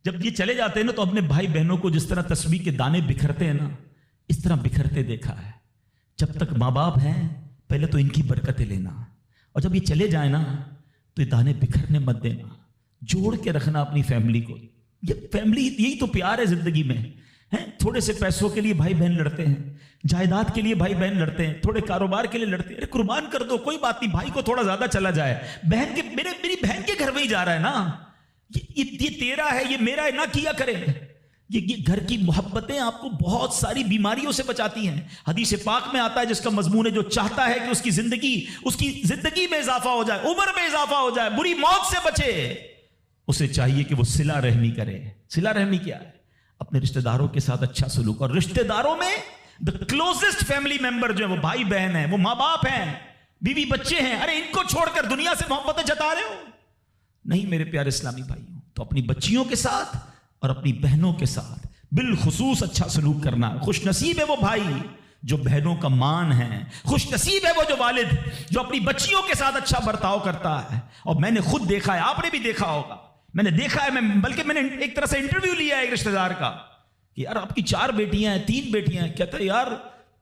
جب یہ چلے جاتے ہیں نا, تو اپنے بھائی بہنوں کو جس طرح تسبیح کے دانے بکھرتے ہیں نا, اس طرح بکھرتے دیکھا ہے. جب تک ماں باپ ہیں پہلے تو ان کی برکتیں لینا, اور جب یہ چلے جائیں نا تو یہ دانے بکھرنے مت دینا, جوڑ کے رکھنا اپنی فیملی کو. یہ فیملی, یہی تو پیار ہے زندگی میں. تھوڑے سے پیسوں کے لیے بھائی بہن لڑتے ہیں, جائیداد کے لیے بھای بہن لڑتے ہیں, تھوڑے کاروبار کے لیے لڑتے ہیں. ارے قربان کر دو, کوئی بات نہیں, بھائی کو تھوڑا زیادہ چلا جائے, بہن کے میری بہن کے گھر میں ہی جا رہا ہے نا, یہ تیرا ہے, یہ میرا ہے, نہ کیا کرے. یہ گھر کی محبتیں آپ کو بہت ساری بیماریوں سے بچاتی ہیں. حدیث پاک میں آتا ہے جس کا مضمون ہے, جو چاہتا ہے کہ اس کی زندگی میں اضافہ ہو جائے, عمر میں اضافہ ہو جائے, بری موت سے بچے, اسے چاہیے کہ وہ صلہ رحمی کرے. صلہ رحمی کیا ہے؟ اپنے رشتہ داروں کے ساتھ اچھا سلوک. اور رشتہ داروں میں the closest family member جو ہے وہ بھائی بہن ہیں, وہ ماں باپ ہیں, بیوی بچے ہیں. ارے ان کو چھوڑ کر دنیا سے محبتیں جتا رہے ہو؟ نہیں میرے پیارے اسلامی بھائیوں, تو اپنی بچیوں کے ساتھ اور اپنی بہنوں کے ساتھ بالخصوص اچھا سلوک کرنا. خوش نصیب ہے وہ بھائی جو بہنوں کا مان ہے, خوش نصیب ہے وہ جو والد جو اپنی بچیوں کے ساتھ اچھا برتاؤ کرتا ہے. اور میں نے خود دیکھا ہے, آپ نے بھی دیکھا ہوگا, میں نے دیکھا ہے, بلکہ میں نے ایک طرح سے انٹرویو لیا ہے ایک رشتہ دار کا, کہ یار آپ کی 4 بیٹیاں ہیں, 3 بیٹیاں ہیں. کہتا ہے یار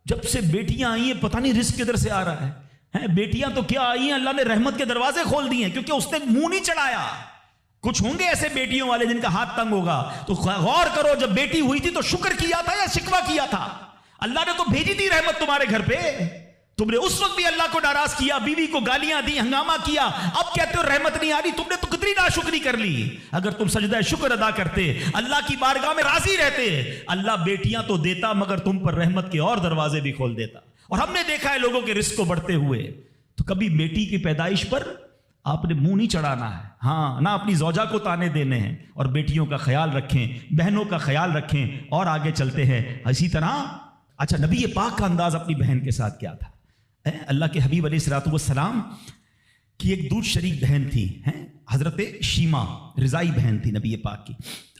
جب سے بیٹیاں آئی ہیں پتہ نہیں رزق کدھر سے آ رہا ہے. بیٹیاں تو کیا آئی ہیں, اللہ نے رحمت کے دروازے کھول دیے ہیں, کیونکہ اس نے منہ نہیں چڑھایا. کچھ ہوں گے ایسے بیٹیوں والے جن کا ہاتھ تنگ ہوگا, تو غور کرو جب بیٹی ہوئی تھی تو شکر کیا تھا یا شکوہ کیا تھا؟ اللہ نے تو بھیجی تھی رحمت تمہارے گھر پہ, تم نے اس وقت بھی اللہ کو ناراض کیا, بیوی کو گالیاں دی, ہنگامہ کیا, اب کہتے ہو رحمت نہیں آ رہی. تم نے تو کتنی ناشکری کر لی. اگر تم سجدہ شکر ادا کرتے, اللہ کی بارگاہ میں راضی رہتے, اللہ بیٹیاں تو دیتا مگر تم پر رحمت کے اور دروازے بھی کھول دیتا. اور ہم نے دیکھا ہے لوگوں کے رزق کو بڑھتے ہوئے. تو کبھی بیٹی کی پیدائش پر آپ نے منہ نہیں چڑھانا ہے, ہاں نہ اپنی زوجہ کو تانے دینے ہیں. اور بیٹیوں کا خیال رکھیں, بہنوں کا خیال رکھیں. اور آگے چلتے ہیں اسی طرح. اچھا, نبی پاک کا انداز اپنی بہن کے ساتھ کیا تھا؟ اللہ کے حبیب علیہ الصلوۃ والسلام کی ایک دودھ شریک بہن تھی, حضرت شیما, رضائی بہن تھی نبی پاک کی.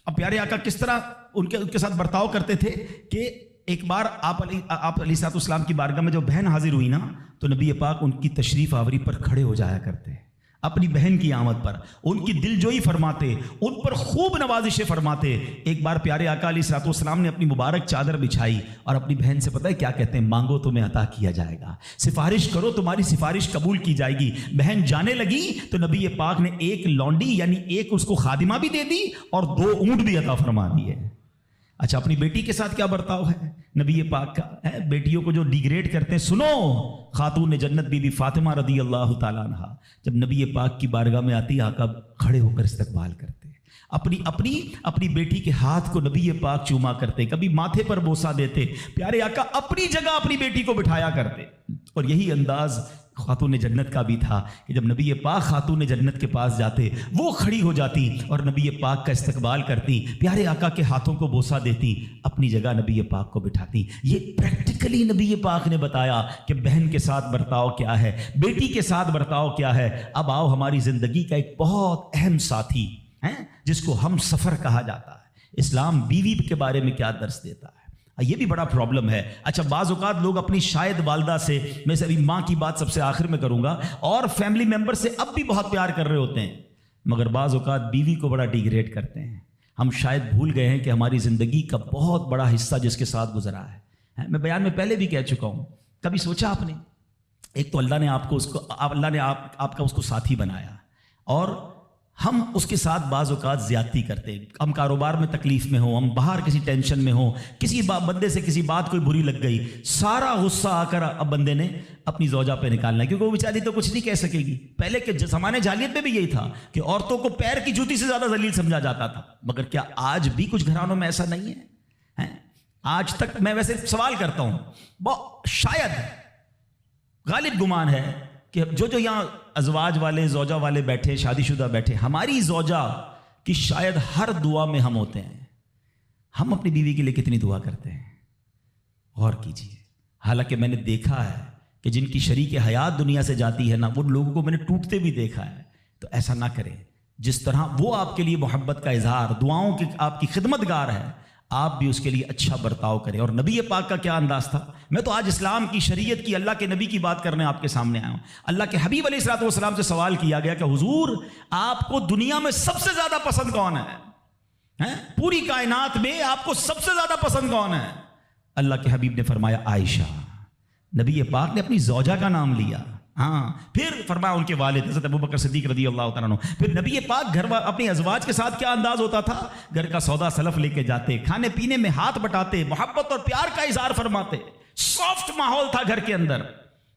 اب پیارے آقا کس طرح ان کے ساتھ برتاؤ کرتے تھے کہ ایک بار آپ علیہ الصلوۃ والسلام کی بارگاہ میں جب بہن حاضر ہوئی نا, تو نبی پاک ان کی تشریف آوری پر کھڑے ہو جایا کرتے, اپنی بہن کی آمد پر ان کی دل جوئی فرماتے, ان پر خوب نوازشیں فرماتے. ایک بار پیارے آقا علیہ الصلوۃ والسلام نے اپنی مبارک چادر بچھائی اور اپنی بہن سے پتہ ہے کیا کہتے ہیں؟ مانگو تمہیں عطا کیا جائے گا, سفارش کرو تمہاری سفارش قبول کی جائے گی. بہن جانے لگی تو نبی پاک نے ایک لونڈی یعنی ایک اس کو خادمہ بھی دے دی اور 2 اونٹ بھی عطا فرما دیے. اچھا, اپنی بیٹی کے ساتھ کیا برتاؤ ہے نبی پاک کا؟ بیٹیوں کو جو ڈیگریڈ کرتے ہیں. سنو, خاتون جنت بی بی فاطمہ رضی اللہ تعالیٰ عنہا جب نبی پاک کی بارگاہ میں آتی, آقا کھڑے ہو کر استقبال کرتے, اپنی بیٹی کے ہاتھ کو نبی پاک چوما کرتے, کبھی ماتھے پر بوسہ دیتے. پیارے آقا اپنی جگہ اپنی بیٹی کو بٹھایا کرتے. اور یہی انداز خاتون جنت کا بھی تھا کہ جب نبی پاک خاتون جنت کے پاس جاتے وہ کھڑی ہو جاتی اور نبی پاک کا استقبال کرتی، پیارے آقا کے ہاتھوں کو بوسہ دیتی، اپنی جگہ نبی پاک کو بٹھاتی۔ یہ پریکٹیکلی نبی پاک نے بتایا کہ بہن کے ساتھ برتاؤ کیا ہے، بیٹی کے ساتھ برتاؤ کیا ہے۔ اب آؤ ہماری زندگی کا ایک بہت اہم ساتھی ہے جس کو ہم سفر کہا جاتا ہے، اسلام بیوی کے بارے میں کیا درس دیتا ہے؟ یہ بھی بڑا پرابلم ہے۔ اچھا، بعض اوقات لوگ اپنی شاید والدہ سے، میں سے ابھی ماں کی بات سب سے آخر میں کروں گا، اور فیملی ممبر سے اب بھی بہت پیار کر رہے ہوتے ہیں، مگر بعض اوقات بیوی کو بڑا ڈیگریڈ کرتے ہیں۔ ہم شاید بھول گئے ہیں کہ ہماری زندگی کا بہت بڑا حصہ جس کے ساتھ گزرا ہے۔ میں بیان میں پہلے بھی کہہ چکا ہوں، کبھی سوچا آپ نے، ایک تو اللہ نے آپ کا اس کو ساتھی بنایا، اور ہم اس کے ساتھ بعض اوقات زیادتی کرتے ہیں۔ ہم کاروبار میں تکلیف میں ہوں، ہم باہر کسی ٹینشن میں ہوں، کسی بندے سے کسی بات کوئی بری لگ گئی، سارا غصہ آ کر اب بندے نے اپنی زوجہ پہ نکالنا ہے، کیونکہ وہ بیچاری تو کچھ نہیں کہہ سکے گی۔ پہلے کے زمانے جاہلیت میں بھی یہی تھا کہ عورتوں کو پیر کی جوتی سے زیادہ ذلیل سمجھا جاتا تھا، مگر کیا آج بھی کچھ گھرانوں میں ایسا نہیں ہے؟ آج تک میں ویسے سوال کرتا ہوں، شاید غالب گمان ہے کہ جو یہاں ازواج والے، زوجہ والے بیٹھے، شادی شدہ بیٹھے، ہماری زوجہ کی شاید ہر دعا میں ہم ہوتے ہیں۔ ہم اپنی بیوی کے لیے کتنی دعا کرتے ہیں، غور کیجیے۔ حالانکہ میں نے دیکھا ہے کہ جن کی شریک حیات دنیا سے جاتی ہے نا، وہ لوگوں کو میں نے ٹوٹتے بھی دیکھا ہے۔ تو ایسا نہ کریں، جس طرح وہ آپ کے لیے محبت کا اظہار، دعاؤں کی آپ کی خدمت گار ہے، آپ بھی اس کے لیے اچھا برتاؤ کریں۔ اور نبی پاک کا کیا انداز تھا؟ میں تو آج اسلام کی، شریعت کی، اللہ کے نبی کی بات کرنے آپ کے سامنے آیا ہوں۔ اللہ کے حبیب علیہ الصلوۃ والسلام سے سوال کیا گیا کہ حضور، آپ کو دنیا میں سب سے زیادہ پسند کون ہے؟ پوری کائنات میں آپ کو سب سے زیادہ پسند کون ہے؟ اللہ کے حبیب نے فرمایا عائشہ۔ نبی پاک نے اپنی زوجہ کا نام لیا، پھر فرمایا ان کے والد حضرت ابوبکر صدیق رضی اللہ تعالیٰ عنہ۔ پھر نبی پاک اپنی ازواج کے ساتھ کیا انداز ہوتا تھا؟ گھر کا سودا سلف لے کے جاتے، کھانے پینے میں ہاتھ بٹاتے، محبت اور پیار کا اظہار فرماتے، سافٹ ماحول تھا گھر کے اندر۔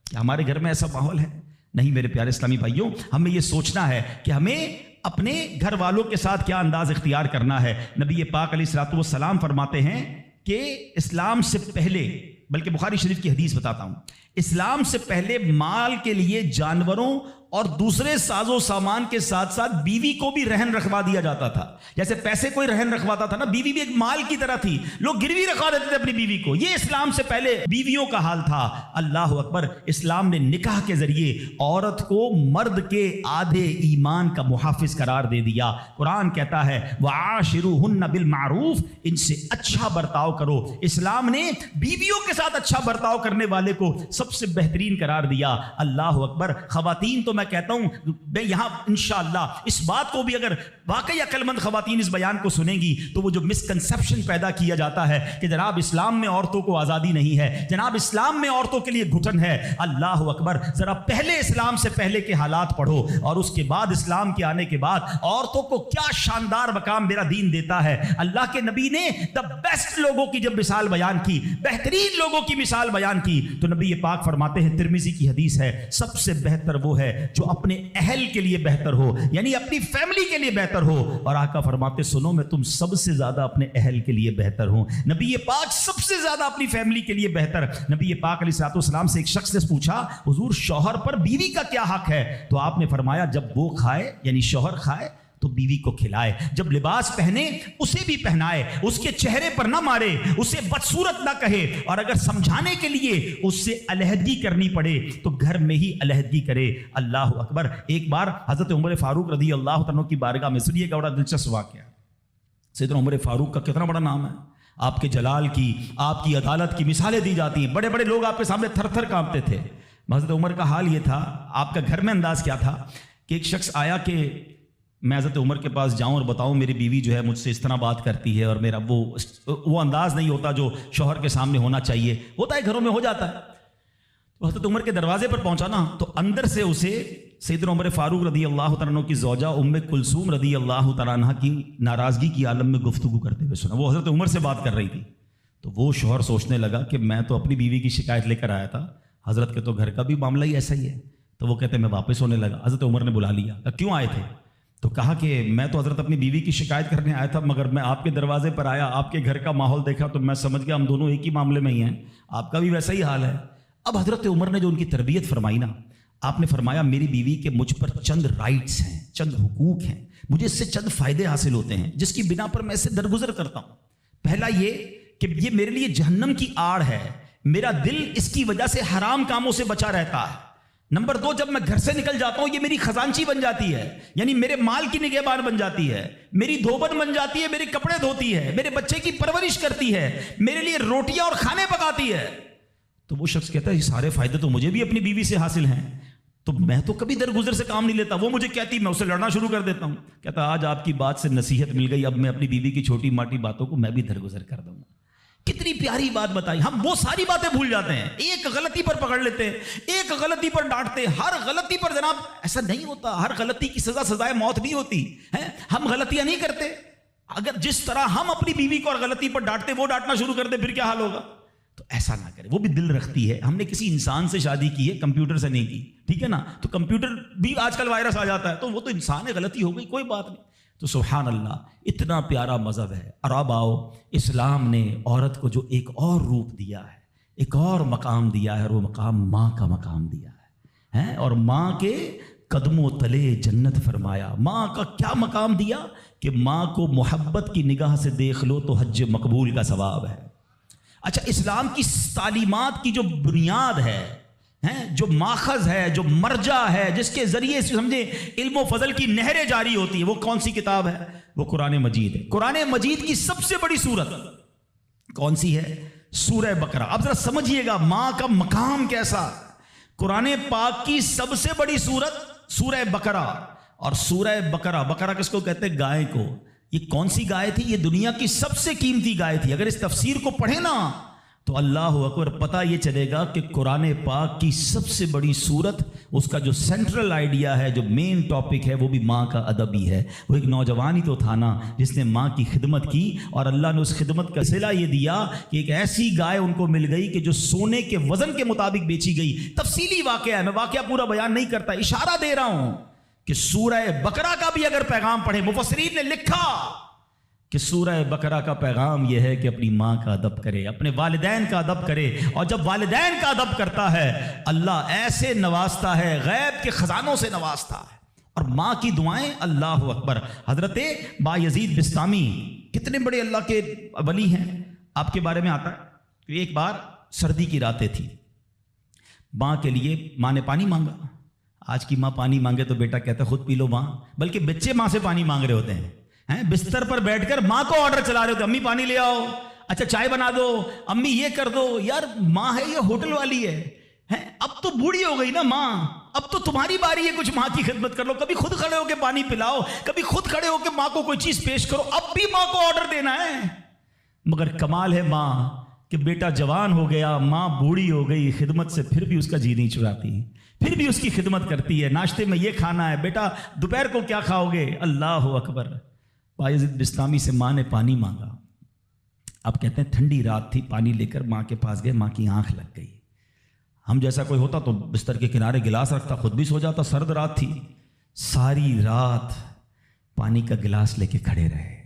کیا ہمارے گھر میں ایسا ماحول ہے؟ نہیں میرے پیارے اسلامی بھائیوں، ہمیں یہ سوچنا ہے کہ ہمیں اپنے گھر والوں کے ساتھ کیا انداز اختیار کرنا ہے۔ نبی پاک علیہ الصلوۃ والسلام فرماتے ہیں کہ اسلام سے پہلے، بلکہ بخاری شریف کی حدیث بتاتا ہوں، اسلام سے پہلے مال کے لیے جانوروں اور دوسرے ساز و سامان کے ساتھ ساتھ بیوی کو بھی رہن رکھوا دیا جاتا تھا۔ جیسے پیسے کوئی رہن رکھواتا تھا نا، بیوی بھی ایک مال کی طرح تھی، لوگ گروی رکھوا دیتے تھے اپنی بیوی کو۔ یہ اسلام سے پہلے بیویوں کا حال تھا۔ اللہ اکبر! اسلام نے نکاح کے ذریعے عورت کو مرد کے آدھے ایمان کا محافظ قرار دے دیا۔ قرآن کہتا ہے وَعَاشِرُوهُنَّ بِالْمَعْرُوفِ، ان سے اچھا برتاؤ کرو۔ اسلام نے بیویوں کے ساتھ اچھا برتاؤ کرنے والے کو سب سے بہترین قرار دیا۔ اللہ اکبر! خواتین تو میں کہتا ہوں، میں یہاں انشاءاللہ اس بات کو بھی، اگر واقعی عقل مند خواتین اس بیان کو سنیں گی تو وہ جو مسکنسپشن پیدا کیا جاتا ہے کہ جناب اسلام میں عورتوں کو آزادی نہیں ہے، جناب اسلام میں عورتوں کے لیے گھٹن ہے، اللہ اکبر! ذرا پہلے اسلام سے پہلے کے حالات پڑھو، اور اس کے بعد اسلام کے آنے کے بعد عورتوں کو کیا شاندار مقام میرا دین دیتا ہے۔ اللہ کے نبی نے دا بیسٹ لوگوں کی جب مثال بیان کی، بہترین لوگوں کی مثال بیان کی، تو نبی پاک فرماتے ہیں، ترمذی کی حدیث ہے، سب سے بہتر وہ ہے جو اپنے اہل کے لیے بہتر ہو، یعنی اپنی فیملی کے لیے بہتر ہو۔ اور آقا فرماتے، سنو میں تم سب سے زیادہ اپنے اہل کے لیے بہتر ہوں۔ نبی پاک سب سے زیادہ اپنی فیملی کے لیے بہتر۔ نبی پاک علیہ الصلوۃ والسلام سے ایک شخص نے پوچھا، حضور شوہر پر بیوی کا کیا حق ہے؟ تو آپ نے فرمایا، جب وہ کھائے یعنی شوہر کھائے تو بیوی کو کھلائے، جب لباس پہنے اسے بھی پہنائے، اس کے چہرے پر نہ مارے، اسے بدصورت نہ کہے، اور اگر سمجھانے کے لیے اس سے علیحدگی کرنی پڑے تو گھر میں ہی علیحدگی کرے۔ اللہ اکبر! ایک بار حضرت عمر فاروق رضی اللہ عنہ کی بارگاہ میں، سنیے گا بڑا دلچسپ واقعہ۔ سیدنا عمر فاروق کا کتنا بڑا نام ہے، آپ کے جلال کی، آپ کی عدالت کی مثالیں دی جاتی ہیں، بڑے بڑے لوگ آپ کے سامنے تھر تھر کانپتے تھے۔ حضرت عمر کا حال یہ تھا، آپ کا گھر میں انداز کیا تھا کہ ایک شخص آیا کہ میں حضرت عمر کے پاس جاؤں اور بتاؤں میری بیوی جو ہے مجھ سے اس طرح بات کرتی ہے، اور میرا وہ انداز نہیں ہوتا جو شوہر کے سامنے ہونا چاہیے، ہوتا ہے گھروں میں ہو جاتا ہے۔ تو حضرت عمر کے دروازے پر پہنچا نا، تو اندر سے اسے سیدنا عمر فاروق رضی اللہ تعالیٰ عنہ کی زوجہ ام کلثوم رضی اللہ تعالیٰ عنہ کی ناراضگی کی عالم میں گفتگو کرتے ہوئے سنا۔ وہ حضرت عمر سے بات کر رہی تھی، تو وہ شوہر سوچنے لگا کہ میں تو اپنی بیوی کی شکایت لے کر آیا تھا، حضرت کے تو گھر کا بھی معاملہ ہی ایسا ہی ہے۔ تو وہ کہتے ہیں میں واپس ہونے لگا۔ حضرت عمر نے بلا لیا، کہا کیوں آئے تھے؟ تو کہا کہ میں تو حضرت اپنی بیوی کی شکایت کرنے آیا تھا، مگر میں آپ کے دروازے پر آیا، آپ کے گھر کا ماحول دیکھا تو میں سمجھ گیا ہم دونوں ایک ہی معاملے میں ہی ہیں، آپ کا بھی ویسا ہی حال ہے۔ اب حضرت عمر نے جو ان کی تربیت فرمائی نا، آپ نے فرمایا میری بیوی کے مجھ پر چند رائٹس ہیں، چند حقوق ہیں، مجھے اس سے چند فائدے حاصل ہوتے ہیں جس کی بنا پر میں اس سے درگزر کرتا ہوں۔ پہلا یہ کہ یہ میرے لیے جہنم کی آڑ ہے، میرا دل اس کی وجہ سے حرام کاموں سے بچا رہتا ہے۔ نمبر 2، جب میں گھر سے نکل جاتا ہوں یہ میری خزانچی بن جاتی ہے، یعنی میرے مال کی نگہبان بن جاتی ہے، میری دھوبن بن جاتی ہے، میرے کپڑے دھوتی ہے، میرے بچے کی پرورش کرتی ہے، میرے لیے روٹیاں اور کھانے پکاتی ہے۔ تو وہ شخص کہتا ہے یہ سارے فائدے تو مجھے بھی اپنی بیوی سے حاصل ہیں، تو میں تو کبھی درگزر سے کام نہیں لیتا، وہ مجھے کہتی میں اسے لڑنا شروع کر دیتا ہوں۔ کہتا آج آپ کی بات سے نصیحت مل گئی، اب میں اپنی بیوی کی چھوٹی ماٹی باتوں کو میں بھی درگزر کر دوں گا۔ کتنی پیاری بات بتائی، ہم وہ ساری باتیں بھول جاتے ہیں، ایک غلطی پر پکڑ لیتے ہیں، ایک غلطی پر ڈانٹتے ہیں، ہر غلطی پر جناب ایسا نہیں ہوتا، ہر غلطی کی سزا سزائے موت نہیں ہوتی ہے، ہم غلطیاں نہیں کرتے۔ اگر جس طرح ہم اپنی بیوی کو اور غلطی پر ڈانٹتے وہ ڈانٹنا شروع کر دے پھر کیا حال ہوگا؟ تو ایسا نہ کرے، وہ بھی دل رکھتی ہے، ہم نے کسی انسان سے شادی کی ہے، کمپیوٹر سے نہیں کی، ٹھیک ہے نا؟ تو کمپیوٹر بھی آج کل وائرس آ جاتا ہے، تو وہ تو انسان ہے، غلطی ہو گئی، کوئی بات نہیں۔ تو سبحان اللہ، اتنا پیارا مذہب ہے۔ اور اب آؤ، اسلام نے عورت کو جو ایک اور روپ دیا ہے، ایک اور مقام دیا ہے، اور وہ مقام ماں کا مقام دیا ہے، اور ماں کے قدموں تلے جنت فرمایا۔ ماں کا کیا مقام دیا کہ ماں کو محبت کی نگاہ سے دیکھ لو تو حج مقبول کا ثواب ہے۔ اچھا، اسلام کی تعلیمات کی جو بنیاد ہے، جو ماخذ ہے، جو مرجع ہے، جس کے ذریعے سے سمجھے علم و فضل کی نہریں جاری ہوتی ہیں، وہ کون سی کتاب ہے؟ وہ قرآن مجید ہے۔ قرآن مجید کی سب سے بڑی سورت کون سی ہے؟ سورہ بقرہ۔ اب ذرا سمجھیے گا ماں کا مقام کیسا۔ قرآن پاک کی سب سے بڑی سورت سورہ بقرہ، اور سورہ بقرہ، بقرہ کس کو کہتے ہیں؟ گائے کو۔ یہ کون سی گائے تھی؟ یہ دنیا کی سب سے قیمتی گائے تھی۔ اگر اس تفسیر کو پڑھیں نا تو اللہ اکبر، پتہ یہ چلے گا کہ قرآن پاک کی سب سے بڑی سورت، اس کا جو سینٹرل آئیڈیا ہے، جو مین ٹاپک ہے، وہ بھی ماں کا ادب ہی ہے۔ وہ ایک نوجوان ہی تو تھا نا جس نے ماں کی خدمت کی، اور اللہ نے اس خدمت کا صلہ یہ دیا کہ ایک ایسی گائے ان کو مل گئی کہ جو سونے کے وزن کے مطابق بیچی گئی۔ تفصیلی واقعہ ہے، میں واقعہ پورا بیان نہیں کرتا، اشارہ دے رہا ہوں کہ سورہ بقرہ کا بھی اگر پیغام پڑھیں، مفسرین نے لکھا کہ سورہ بقرہ کا پیغام یہ ہے کہ اپنی ماں کا ادب کرے، اپنے والدین کا ادب کرے، اور جب والدین کا ادب کرتا ہے اللہ ایسے نوازتا ہے، غیب کے خزانوں سے نوازتا ہے۔ اور ماں کی دعائیں، اللہ اکبر۔ حضرت بایزید بستامی کتنے بڑے اللہ کے ولی ہیں، آپ کے بارے میں آتا ہے کہ ایک بار سردی کی راتیں تھی، ماں کے لیے ماں نے پانی مانگا۔ آج کی ماں پانی مانگے تو بیٹا کہتا ہے خود پی لو ماں، بلکہ بچے ماں سے پانی مانگ رہے ہوتے ہیں، بستر پر بیٹھ کر ماں کو آرڈر چلا رہے ہوتے، امی پانی لے آؤ، اچھا چائے بنا دو، امی یہ کر دو۔ یار ماں ہے یہ ہوٹل والی ہے، اب تو بوڑھی ہو گئی نا ماں، اب تو تمہاری باری ہے کچھ ماں کی خدمت کر لو، کبھی خود کھڑے ہو کے پانی پلاؤ، کبھی خود کھڑے ہو کے ماں کو کوئی چیز پیش کرو، اب بھی ماں کو آرڈر دینا ہے۔ مگر کمال ہے ماں کہ بیٹا جوان ہو گیا، ماں بوڑھی ہو گئی، خدمت سے پھر بھی اس کا جی نہیں چڑاتی، پھر بھی اس کی خدمت کرتی ہے۔ ناشتے میں یہ کھانا ہے بیٹا، دوپہر کو کیا کھاؤ گے؟ اللہ اکبر۔ بایزید بستامی سے ماں نے پانی مانگا۔ اب کہتے ہیں ٹھنڈی رات تھی، پانی لے کر ماں کے پاس گئے، ماں کی آنکھ لگ گئی۔ ہم جیسا کوئی ہوتا تو بستر کے کنارے گلاس رکھتا، خود بھی سو جاتا، سرد رات تھی۔ ساری رات پانی کا گلاس لے کے کھڑے رہے،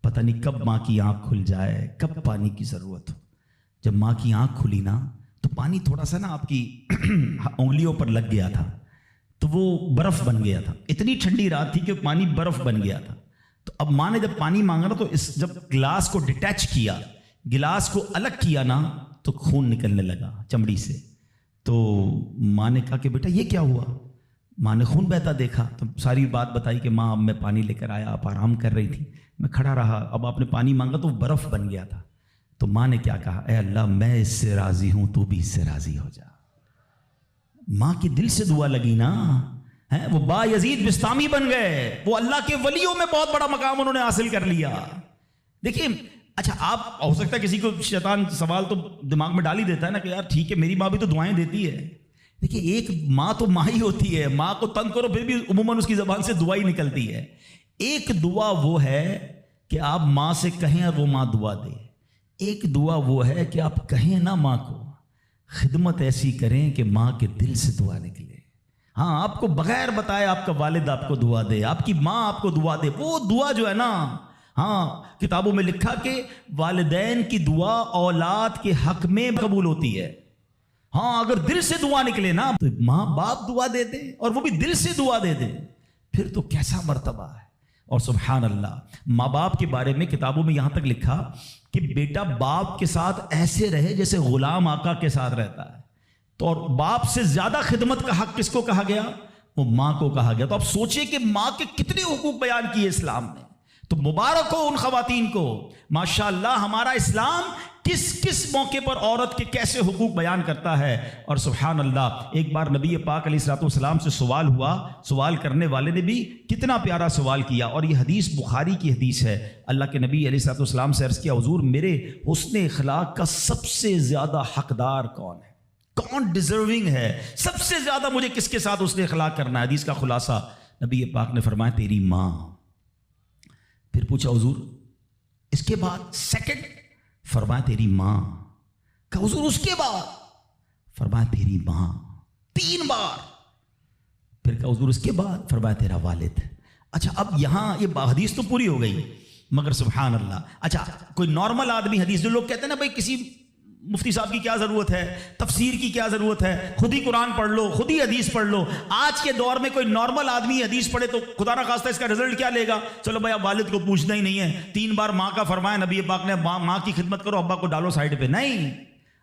پتہ نہیں کب ماں کی آنکھ کھل جائے، کب پانی کی ضرورت ہو۔ جب ماں کی آنکھ کھلی نا تو پانی تھوڑا سا نا آپ کی انگلیوں پر لگ گیا تھا، تو وہ برف بن گیا تھا۔ اتنی ٹھنڈی رات تھی کہ پانی برف بن گیا تھا۔ تو اب ماں نے جب پانی مانگا نا تو جب گلاس کو ڈیٹیچ کیا، گلاس کو الگ کیا نا تو خون نکلنے لگا چمڑی سے۔ تو ماں نے کہا کہ بیٹا یہ کیا ہوا؟ ماں نے خون بہتا دیکھا تو ساری بات بتائی کہ ماں اب میں پانی لے کر آیا، آپ آرام کر رہی تھی، میں کھڑا رہا، اب آپ نے پانی مانگا تو برف بن گیا تھا۔ تو ماں نے کیا کہا؟ اے اللہ میں اس سے راضی ہوں، تو بھی اس سے راضی ہو جا۔ ماں کی دل سے دعا لگی نا، وہ بایزید بستامی بن گئے، وہ اللہ کے ولیوں میں بہت بڑا مقام انہوں نے حاصل کر لیا۔ دیکھیں اچھا، آپ ہو سکتا ہے کسی کو شیطان سوال تو دماغ میں ڈال ہی دیتا ہے نا کہ یار ٹھیک ہے میری ماں بھی تو دعائیں دیتی ہے۔ دیکھیں ایک ماں تو ماں ہی ہوتی ہے، ماں کو تنگ کرو پھر بھی عموماً اس کی زبان سے دعا ہی نکلتی ہے۔ ایک دعا وہ ہے کہ آپ ماں سے کہیں اور وہ ماں دعا دے، ایک دعا وہ ہے کہ آپ کہیں نا ماں کو، خدمت ایسی کریں کہ ماں کے دل سے دعا نکلے۔ ہاں آپ کو بغیر بتائے آپ کا والد آپ کو دعا دے، آپ کی ماں آپ کو دعا دے، وہ دعا جو ہے نا، ہاں کتابوں میں لکھا کہ والدین کی دعا اولاد کے حق میں قبول ہوتی ہے۔ ہاں اگر دل سے دعا نکلے نا تو ماں باپ دعا دے دے اور وہ بھی دل سے دعا دے دے پھر تو کیسا مرتبہ ہے. اور سبحان اللہ ماں باپ کے بارے میں کتابوں میں یہاں تک لکھا کہ بیٹا باپ کے ساتھ ایسے رہے جیسے غلام آقا کے ساتھ رہتا ہے. تو اور باپ سے زیادہ خدمت کا حق کس کو کہا گیا؟ وہ ماں کو کہا گیا. تو اب سوچئے کہ ماں کے کتنے حقوق بیان کیے اسلام نے. تو مبارک ہو ان خواتین کو. ماشاءاللہ ہمارا اسلام کس کس موقع پر عورت کے کیسے حقوق بیان کرتا ہے. اور سبحان اللہ ایک بار نبی پاک علیہ الصلوۃ والسلام سے سوال ہوا. سوال کرنے والے نے بھی کتنا پیارا سوال کیا اور یہ حدیث بخاری کی حدیث ہے. اللہ کے نبی علیہ الصلوۃ والسلام سے عرض کیا حضور میرے حسن اخلاق کا سب سے زیادہ حقدار کون ہے؟ کون ڈیزرونگ ہے؟ سب سے زیادہ مجھے کس کے ساتھ حسن اخلاق کرنا ہے؟ حدیث کا خلاصہ نبی پاک نے فرمایا تیری ماں. پھر پوچھا حضور اس کے بعد سیکنڈ؟ فرمایا تیری ماں. کہا حضور اس کے بعد؟ فرمایا تیری ماں. 3 بار. پھر کہا حضور اس کے بعد؟ فرمایا تیرا والد. اچھا اب یہاں یہ حدیث تو پوری ہو گئی مگر سبحان اللہ اچھا کوئی نارمل آدمی حدیث جو لوگ کہتے ہیں نا بھائی کسی مفتی صاحب کی کیا ضرورت ہے، تفسیر کی کیا ضرورت ہے، خود ہی قرآن پڑھ لو، خود ہی حدیث پڑھ لو. آج کے دور میں کوئی نارمل آدمی حدیث پڑھے تو خدا نہ خواستہ اس کا رزلٹ کیا لے گا؟ چلو بھائی اب والد کو پوچھنا ہی نہیں ہے. 3 بار ماں کا فرمایا نبی پاک نے ماں کی خدمت کرو، ابا کو ڈالو سائڈ پہ. نہیں،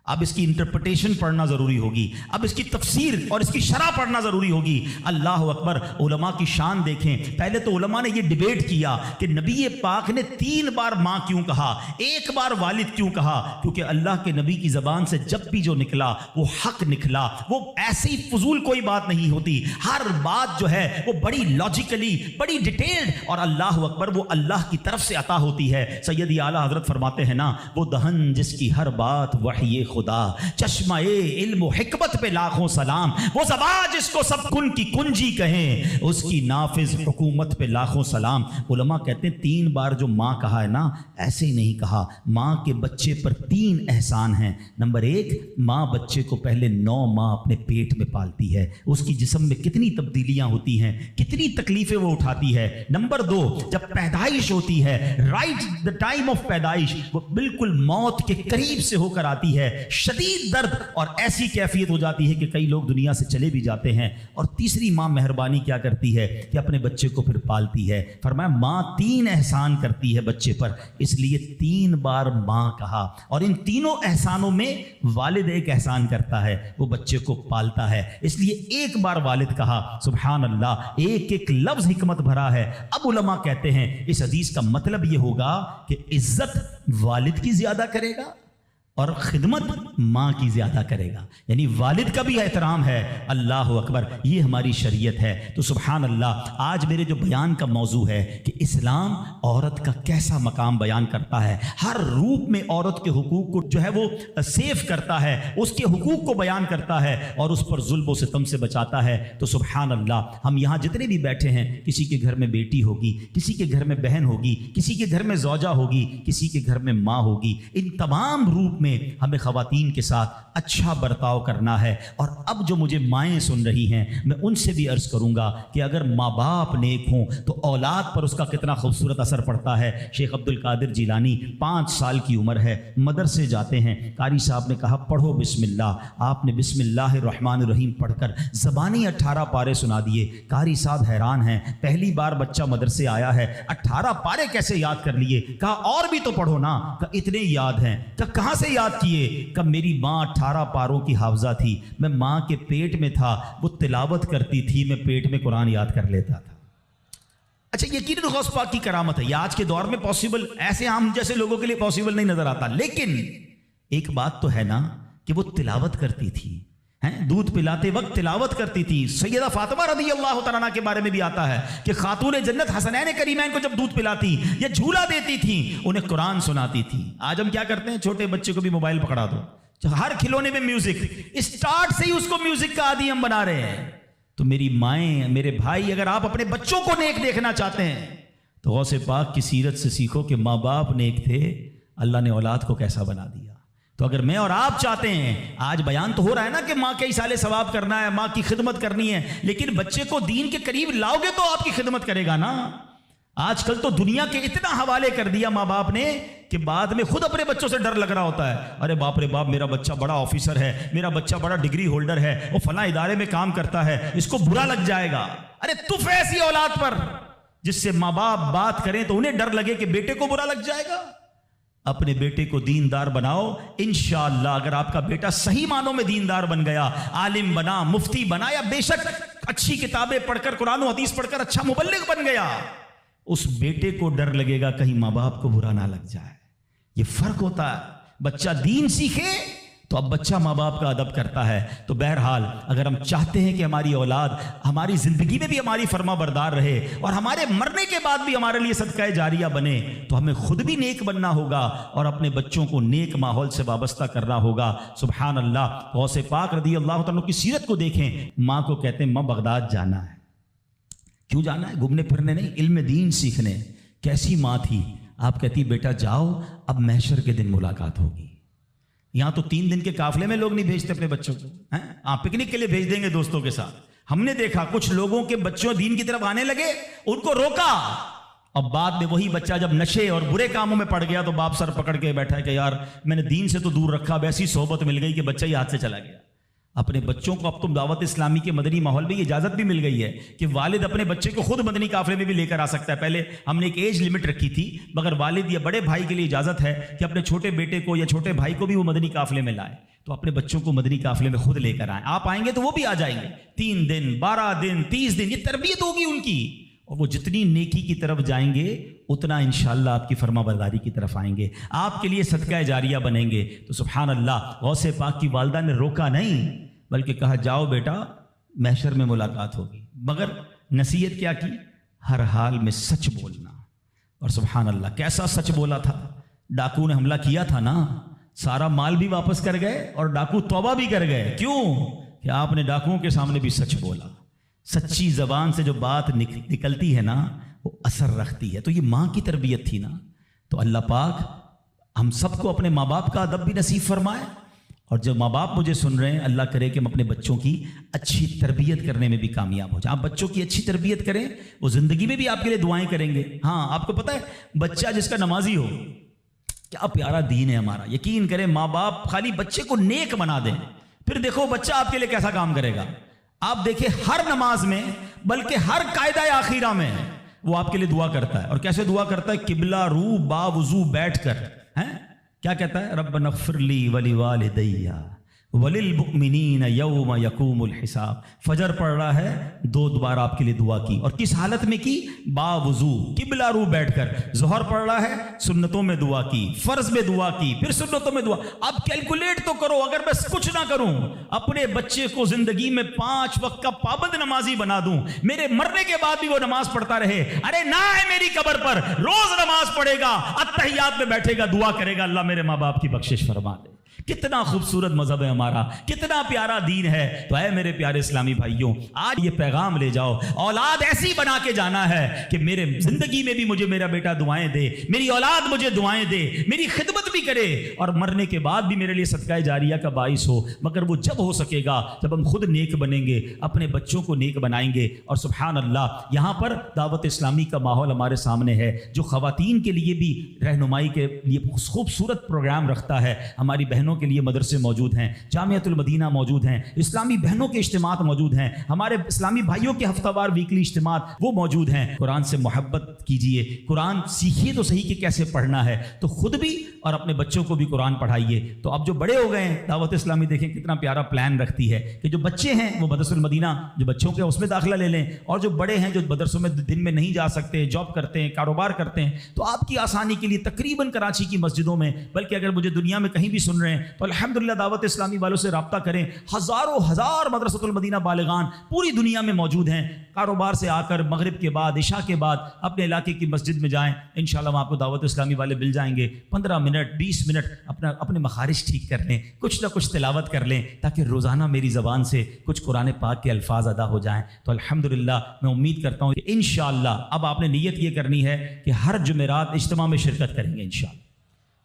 اب اس کی انٹرپریٹیشن پڑھنا ضروری ہوگی، اب اس کی تفسیر اور اس کی شرح پڑھنا ضروری ہوگی. اللہ اکبر. علماء کی شان دیکھیں. پہلے تو علماء نے یہ ڈیبیٹ کیا کہ نبی پاک نے 3 بار ماں کیوں کہا، 1 بار والد کیوں کہا؟ کیونکہ اللہ کے نبی کی زبان سے جب بھی جو نکلا وہ حق نکلا. وہ ایسی فضول کوئی بات نہیں ہوتی، ہر بات جو ہے وہ بڑی لاجیکلی، بڑی ڈیٹیلڈ اور اللہ اکبر وہ اللہ کی طرف سے عطا ہوتی ہے. سیدی اعلیٰ حضرت فرماتے ہیں نا وہ دہن جس کی ہر بات وحی خدا، چشمہ علم و حکمت پہ لاکھوں سلام. وہ زبان جس کو سب کن کی کنجی کہیں، اس کی نافذ حکومت پہ لاکھوں سلام. علماء کہتے ہیں 3 بار جو ماں کہا ہے نا ایسے ہی نہیں کہا. ماں کے بچے پر 3 احسان ہیں. نمبر 1 ماں بچے کو پہلے 9 ماہ اپنے پیٹ میں پالتی ہے. اس کی جسم میں کتنی تبدیلیاں ہوتی ہیں، کتنی تکلیفیں وہ اٹھاتی ہے. نمبر 2 جب پیدائش ہوتی ہے، رائٹ دا ٹائم آف پیدائش، وہ بالکل موت کے قریب سے ہو کر آتی ہے، شدید درد اور ایسی کیفیت ہو جاتی ہے کہ کئی لوگ دنیا سے چلے بھی جاتے ہیں. اور تیسری ماں مہربانی کیا کرتی ہے کہ اپنے بچے کو پھر پالتی ہے. فرمایا ماں 3 احسان کرتی ہے بچے پر، اس لیے 3 بار ماں کہا. اور ان تینوں احسانوں میں والد ایک احسان کرتا ہے، وہ بچے کو پالتا ہے، اس لیے 1 بار والد کہا. سبحان اللہ ایک ایک لفظ حکمت بھرا ہے. اب علماء کہتے ہیں اس حدیث کا مطلب یہ ہوگا کہ عزت والد کی زیادہ کرے گا اور خدمت ماں کی زیادہ کرے گا، یعنی والد کا بھی احترام ہے. اللہ اکبر. یہ ہماری شریعت ہے. تو سبحان اللہ آج میرے جو بیان کا موضوع ہے کہ اسلام عورت کا کیسا مقام بیان کرتا ہے، ہر روپ میں عورت کے حقوق کو جو ہے وہ سیف کرتا ہے، اس کے حقوق کو بیان کرتا ہے اور اس پر ظلم و ستم سے بچاتا ہے. تو سبحان اللہ ہم یہاں جتنے بھی بیٹھے ہیں، کسی کے گھر میں بیٹی ہوگی، کسی کے گھر میں بہن ہوگی، کسی کے گھر میں زوجہ ہوگی، کسی کے گھر میں ماں ہوگی. ان تمام روپ میں ہمیں خواتین کے ساتھ اچھا برتاؤ کرنا ہے. اور اب جو مجھے مائیں سن رہی ہیں میں ان سے بھی عرض کروں گا کہ اگر ماں باپ نیک ہوں تو اولاد پر اس کا کتنا خوبصورت اثر پڑتا ہے. شیخ عبد القادر جیلانی 5 سال کی عمر ہے، مدرسے جاتے ہیں. قاری صاحب نے کہا پڑھو بسم اللہ. آپ نے بسم اللہ الرحمن الرحیم پڑھ کر زبانی 18 پارے سنا دیے. قاری صاحب حیران ہیں، پہلی بار بچہ مدرسے آیا ہے، 18 پارے کیسے یاد کر لیے؟ کہا اور بھی تو پڑھو نا. کہا اتنے یاد ہیں. کہا کہاں سے یاد کیے؟ کہ میری ماں 18 پاروں کی حافظہ تھی، میں ماں کے پیٹ میں تھا، وہ تلاوت کرتی تھی، میں پیٹ میں قرآن یاد کر لیتا تھا. اچھا یقیناً غوث پاک کی کرامت ہے، یہ آج کے دور میں پاسبل ایسے ہم جیسے لوگوں کے لیے پاسبل نہیں نظر آتا. لیکن ایک بات تو ہے نا کہ وہ تلاوت کرتی تھی، دودھ پلاتے وقت تلاوت کرتی تھی. سیدہ فاطمہ رضی اللہ تعالیٰ عنہ کے بارے میں بھی آتا ہے کہ خاتون جنت حسنین کریمین کو جب دودھ پلاتی یا جھولا دیتی تھی انہیں قرآن سناتی تھی. آج ہم کیا کرتے ہیں، چھوٹے بچے کو بھی موبائل پکڑا دو، ہر کھلونے میں میوزک، اسٹارٹ سے ہی اس کو میوزک کا عادی ہم بنا رہے ہیں. تو میری مائیں، میرے بھائی، اگر آپ اپنے بچوں کو نیک دیکھنا چاہتے ہیں تو غوث پاک کی سیرت سے سیکھو کہ ماں باپ نیک تھے، اللہ نے اولاد کو کیسا بنا دیا. تو اگر میں اور آپ چاہتے ہیں، آج بیان تو ہو رہا ہے نا کہ ماں کے ایصال ثواب کرنا ہے، ماں کی خدمت کرنی ہے، لیکن بچے کو دین کے قریب لاؤ گے تو آپ کی خدمت کرے گا نا. آج کل تو دنیا کے اتنا حوالے کر دیا ماں باپ نے کہ بعد میں خود اپنے بچوں سے ڈر لگ رہا ہوتا ہے. ارے باپ رے باپ، میرا بچہ بڑا آفیسر ہے، میرا بچہ بڑا ڈگری ہولڈر ہے، وہ فلاں ادارے میں کام کرتا ہے، اس کو برا لگ جائے گا. ارے تف ایسی اولاد پر جس سے ماں باپ بات کریں تو انہیں ڈر لگے کہ بیٹے کو برا لگ جائے گا. اپنے بیٹے کو دیندار بناؤ. انشاءاللہ اگر آپ کا بیٹا صحیح معنوں میں دیندار بن گیا، عالم بنا، مفتی بنا، یا بے شک اچھی کتابیں پڑھ کر، قرآن و حدیث پڑھ کر اچھا مبلغ بن گیا، اس بیٹے کو ڈر لگے گا کہیں ماں باپ کو برا نہ لگ جائے. یہ فرق ہوتا ہے. بچہ دین سیکھے تو اب بچہ ماں باپ کا ادب کرتا ہے. تو بہرحال اگر ہم چاہتے ہیں کہ ہماری اولاد ہماری زندگی میں بھی ہماری فرما بردار رہے اور ہمارے مرنے کے بعد بھی ہمارے لیے صدقہ جاریہ بنے، تو ہمیں خود بھی نیک بننا ہوگا اور اپنے بچوں کو نیک ماحول سے وابستہ کرنا ہوگا. سبحان اللہ. غوث پاک رضی اللہ تعالیٰ کی سیرت کو دیکھیں. ماں کو کہتے ہیں ماں بغداد جانا ہے. کیوں جانا ہے؟ گھومنے پھرنے نہیں، علم دین سیکھنے. کیسی ماں تھی؟ آپ کہتی بیٹا جاؤ، اب محشر کے دن ملاقات ہوگی. یہاں تو 3 دن کے قافلے میں لوگ نہیں بھیجتے اپنے بچوں کو. آپ پکنک کے لیے بھیج دیں گے دوستوں کے ساتھ. ہم نے دیکھا کچھ لوگوں کے بچوں دین کی طرف آنے لگے، ان کو روکا، اب بعد میں وہی بچہ جب نشے اور برے کاموں میں پڑ گیا تو باپ سر پکڑ کے بیٹھا ہے کہ یار میں نے دین سے تو دور رکھا، اب ایسی صحبت مل گئی کہ بچہ ہی ہاتھ سے چلا گیا. اپنے بچوں کو اب تم دعوت اسلامی کے مدنی ماحول میں یہ اجازت بھی مل گئی ہے کہ والد اپنے بچے کو خود مدنی قافلے میں بھی لے کر آ سکتا ہے. پہلے ہم نے ایک ایج لمٹ رکھی تھی، مگر والد یا بڑے بھائی کے لیے اجازت ہے کہ اپنے چھوٹے بیٹے کو یا چھوٹے بھائی کو بھی وہ مدنی قافلے میں لائے. تو اپنے بچوں کو مدنی قافلے میں خود لے کر آئیں. آپ آئیں گے تو وہ بھی آ جائیں گے. 3 دن 12 دن 30 دن یہ تربیت ہوگی ان کی، اور وہ جتنی نیکی کی طرف جائیں گے اتنا انشاءاللہ آپ کی فرما برداری کی طرف آئیں گے، آپ کے لیے صدقہ جاریہ بنیں گے. تو سبحان اللہ، غوث پاک کی والدہ نے روکا نہیں بلکہ کہا جاؤ بیٹا محشر میں ملاقات ہوگی. مگر نصیحت کیا کی؟ ہر حال میں سچ بولنا. اور سبحان اللہ کیسا سچ بولا تھا. ڈاکو نے حملہ کیا تھا نا، سارا مال بھی واپس کر گئے اور ڈاکو توبہ بھی کر گئے. کیوں؟ کہ آپ نے ڈاکوؤں کے سامنے بھی سچ بولا. سچی زبان سے جو بات نکلتی ہے نا وہ اثر رکھتی ہے. تو یہ ماں کی تربیت تھی نا. تو اللہ پاک ہم سب کو اپنے ماں باپ کا ادب بھی نصیب فرمائے. اور جو ماں باپ مجھے سن رہے ہیں، اللہ کرے کہ ہم اپنے بچوں کی اچھی تربیت کرنے میں بھی کامیاب ہو جائیں. آپ بچوں کی اچھی تربیت کریں، وہ زندگی میں بھی آپ کے لیے دعائیں کریں گے. ہاں آپ کو پتہ ہے بچہ جس کا نمازی ہو، کیا پیارا دین ہے ہمارا. یقین کریں ماں باپ خالی بچے کو نیک بنا دیں، پھر دیکھو بچہ آپ کے لیے کیسا کام کرے گا. آپ دیکھیں ہر نماز میں بلکہ ہر قاعدہ آخیرہ میں وہ آپ کے لیے دعا کرتا ہے. اور کیسے دعا کرتا ہے؟ قبلہ رو با وضو بیٹھ کر. کیا کہتا ہے؟ ربنا اغفر لی ولوالدی وللمؤمنین یوم یقوم الحساب. فجر پڑھ رہا ہے، 2 بار آپ کے لیے دعا کی. اور کس حالت میں کی؟ با وضو قبلہ رو بیٹھ کر. ظہر پڑھ رہا ہے، سنتوں میں دعا کی، فرض میں دعا کی، پھر سنتوں میں دعا. اب کیلکولیٹ تو کرو، اگر میں کچھ نہ کروں، اپنے بچے کو زندگی میں 5 وقت کا پابند نمازی بنا دوں، میرے مرنے کے بعد بھی وہ نماز پڑھتا رہے. ارے نہ ہے میری قبر پر روز نماز پڑھے گا، اتحیات میں بیٹھے گا، دعا کرے گا اللہ میرے ماں باپ کی بخشش فرما دے. کتنا خوبصورت مذہب ہے ہمارا، کتنا پیارا دین ہے. تو اے میرے پیارے اسلامی بھائیوں، آج یہ پیغام لے جاؤ، اولاد ایسی بنا کے جانا ہے کہ میرے زندگی میں بھی مجھے میرا بیٹا دعائیں دے، میری اولاد مجھے دعائیں دے، میری خدمت بھی کرے، اور مرنے کے بعد بھی میرے لیے صدقہ جاریہ کا باعث ہو. مگر وہ جب ہو سکے گا جب ہم خود نیک بنیں گے، اپنے بچوں کو نیک بنائیں گے. اور سبحان اللہ یہاں پر دعوت اسلامی کا ماحول ہمارے سامنے ہے جو خواتین کے لیے بھی رہنمائی کے لیے خوبصورت پروگرام رکھتا ہے. ہماری بہنوں کے لیے مدرسے موجود ہیں، جامعۃ المدینہ موجود ہیں، اسلامی بہنوں کے اجتماعات موجود ہیں، ہمارے اسلامی بھائیوں کے ہفتہ وار ویکلی اجتماعات وہ موجود ہیں. قرآن سے محبت کیجئے، قرآن سیکھیے تو صحیح کہ کیسے پڑھنا ہے. تو خود بھی اور اپنے بچوں کو بھی قرآن پڑھائیے. تو اب جو بڑے ہو گئے ہیں، دعوت اسلامی دیکھیں کتنا پیارا پلان رکھتی ہے کہ جو بچے ہیں وہ مدرسۃ المدینہ جو بچوں کے اس میں داخلہ لے لیں، اور جو بڑے ہیں جو مدرسوں میں دن میں نہیں جا سکتے، جاب کرتے ہیں، کاروبار کرتے ہیں، تو آپ کی آسانی کے لیے تقریباً کراچی کی مسجدوں میں، بلکہ اگر مجھے دنیا میں کہیں بھی سن رہے ہیں تو الحمدللہ دعوت اسلامی والوں سے رابطہ کریں. ہزاروں ہزار مدرسۃ المدینہ بالغان پوری دنیا میں موجود ہیں. کاروبار سے آ کر مغرب کے بعد، عشاء کے بعد اپنے علاقے کی مسجد میں جائیں، انشاءاللہ وہاں آپ کو دعوت اسلامی والے مل جائیں گے. 15 منٹ 20 منٹ اپنے مخارج ٹھیک کر لیں، کچھ نہ کچھ تلاوت کر لیں، تاکہ روزانہ میری زبان سے کچھ قرآن پاک کے الفاظ ادا ہو جائیں. تو الحمدللہ میں امید کرتا ہوں کہ انشاءاللہ اب آپ نے نیت یہ کرنی ہے کہ ہر جمعرات اجتماع میں شرکت کریں گے انشاءاللہ.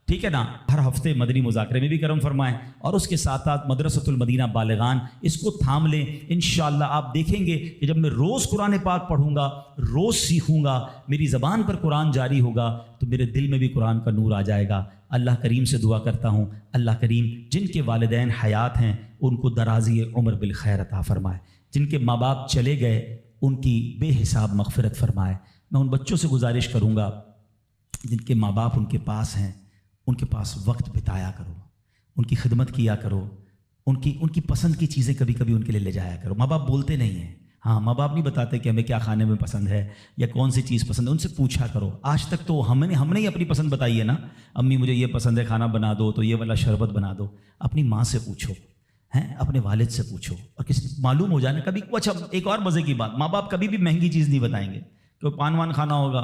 ٹھیک ہے نا. ہر ہفتے مدنی مذاکرے میں بھی کرم فرمائیں، اور اس کے ساتھ ساتھ مدرسۃ المدینہ بالغان اس کو تھام لیں. انشاءاللہ آپ دیکھیں گے کہ جب میں روز قرآن پاک پڑھوں گا، روز سیکھوں گا، میری زبان پر قرآن جاری ہوگا، تو میرے دل میں بھی قرآن کا نور آ جائے گا. اللہ کریم سے دعا کرتا ہوں، اللہ کریم جن کے والدین حیات ہیں ان کو درازی عمر بالخیر عطا فرمائے، جن کے ماں باپ چلے گئے ان کی بے حساب مغفرت فرمائے. میں ان بچوں سے گزارش کروں گا جن کے ماں باپ ان کے پاس ہیں، ان کے پاس وقت بتایا کرو، ان کی خدمت کیا کرو، ان کی پسند کی چیزیں کبھی کبھی ان کے لیے لے جایا کرو. ماں باپ بولتے نہیں ہیں، ہاں ماں باپ نہیں بتاتے کہ ہمیں کیا کھانے میں پسند ہے یا کون سی چیز پسند ہے. ان سے پوچھا کرو. آج تک تو ہم نے ہی اپنی پسند بتائی ہے نا، امی مجھے یہ پسند ہے، کھانا بنا دو تو یہ والا شربت بنا دو. اپنی ماں سے پوچھو، ہیں اپنے والد سے پوچھو، اور کسی معلوم ہو جائے نا کبھی. اچھا ایک اور مزے کی بات، ماں باپ کبھی بھی مہنگی چیز نہیں بتائیں گے. کوئی پان وان کھانا ہوگا،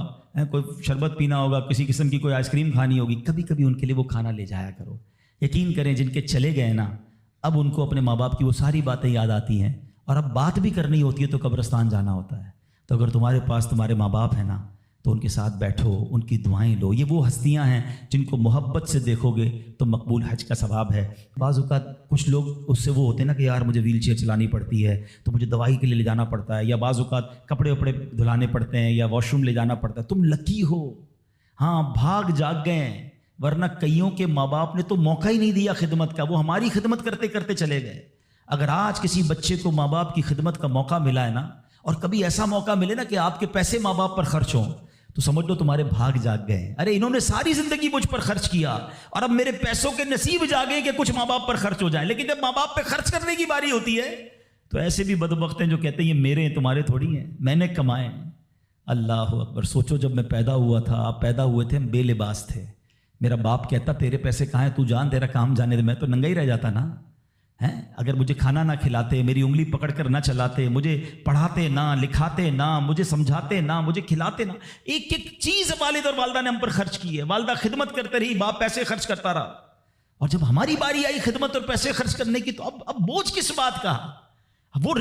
کوئی شربت پینا ہوگا، کسی قسم کی کوئی آئس کریم کھانی ہوگی، کبھی کبھی ان کے لیے وہ کھانا لے جایا کرو. یقین کریں جن کے چلے گئے نا، اب ان کو اپنے ماں باپ کی وہ ساری باتیں یاد آتی ہیں، اور اب بات بھی کرنی ہوتی ہے تو قبرستان جانا ہوتا ہے. تو اگر تمہارے پاس تمہارے ماں باپ ہیں نا تو ان کے ساتھ بیٹھو، ان کی دعائیں لو. یہ وہ ہستیاں ہیں جن کو محبت سے دیکھو گے تو مقبول حج کا ثواب ہے. بعض اوقات کچھ لوگ اس سے وہ ہوتے ہیں نا کہ یار مجھے ویل چیئر چلانی پڑتی ہے تو مجھے دوائی کے لیے لے جانا پڑتا ہے، یا بعض اوقات کپڑے وپڑے دھلانے پڑتے ہیں یا واش روم لے جانا پڑتا ہے. تم لکی ہو، ہاں بھاگ جاگ گئے ہیں، ورنہ کئیوں کے ماں باپ نے تو موقع ہی نہیں دیا خدمت کا، وہ ہماری خدمت کرتے کرتے چلے گئے. اگر آج کسی بچے کو ماں باپ کی خدمت کا موقع ملا ہے نا، اور کبھی ایسا موقع ملے نا کہ آپ کے پیسے ماں باپ پر خرچ ہوں، تو سمجھ لو تمہارے بھاگ جاگ گئے. ارے انہوں نے ساری زندگی مجھ پر خرچ کیا اور اب میرے پیسوں کے نصیب جاگے کہ کچھ ماں باپ پر خرچ ہو جائیں. لیکن جب ماں باپ پہ خرچ کرنے کی باری ہوتی ہے تو ایسے بھی بدبخت ہیں جو کہتے ہیں یہ میرے ہیں تمہارے تھوڑی ہیں، میں نے کمائے. اللہ اکبر. سوچو جب میں پیدا ہوا تھا، آپ پیدا ہوئے تھے، ہم بے لباس تھے. میرا باپ کہتا تیرے پیسے کہاں ہیں، تو جان تیرا کام جانے دے، میں تو ننگا ہی رہ جاتا نا. اگر مجھے کھانا نہ کھلاتے، میری انگلی پکڑ کر نہ چلاتے، مجھے پڑھاتے نہ، لکھاتے نہ، مجھے سمجھاتے نہ، مجھے کھلاتے نہ، ایک ایک چیز والد اور والدہ نے ہم پر خرچ کی ہے. والدہ خدمت کرتے رہی، باپ پیسے خرچ کرتا رہا، اور جب ہماری باری آئی خدمت اور پیسے خرچ کرنے کی تو اب بوجھ کس بات کا. وہ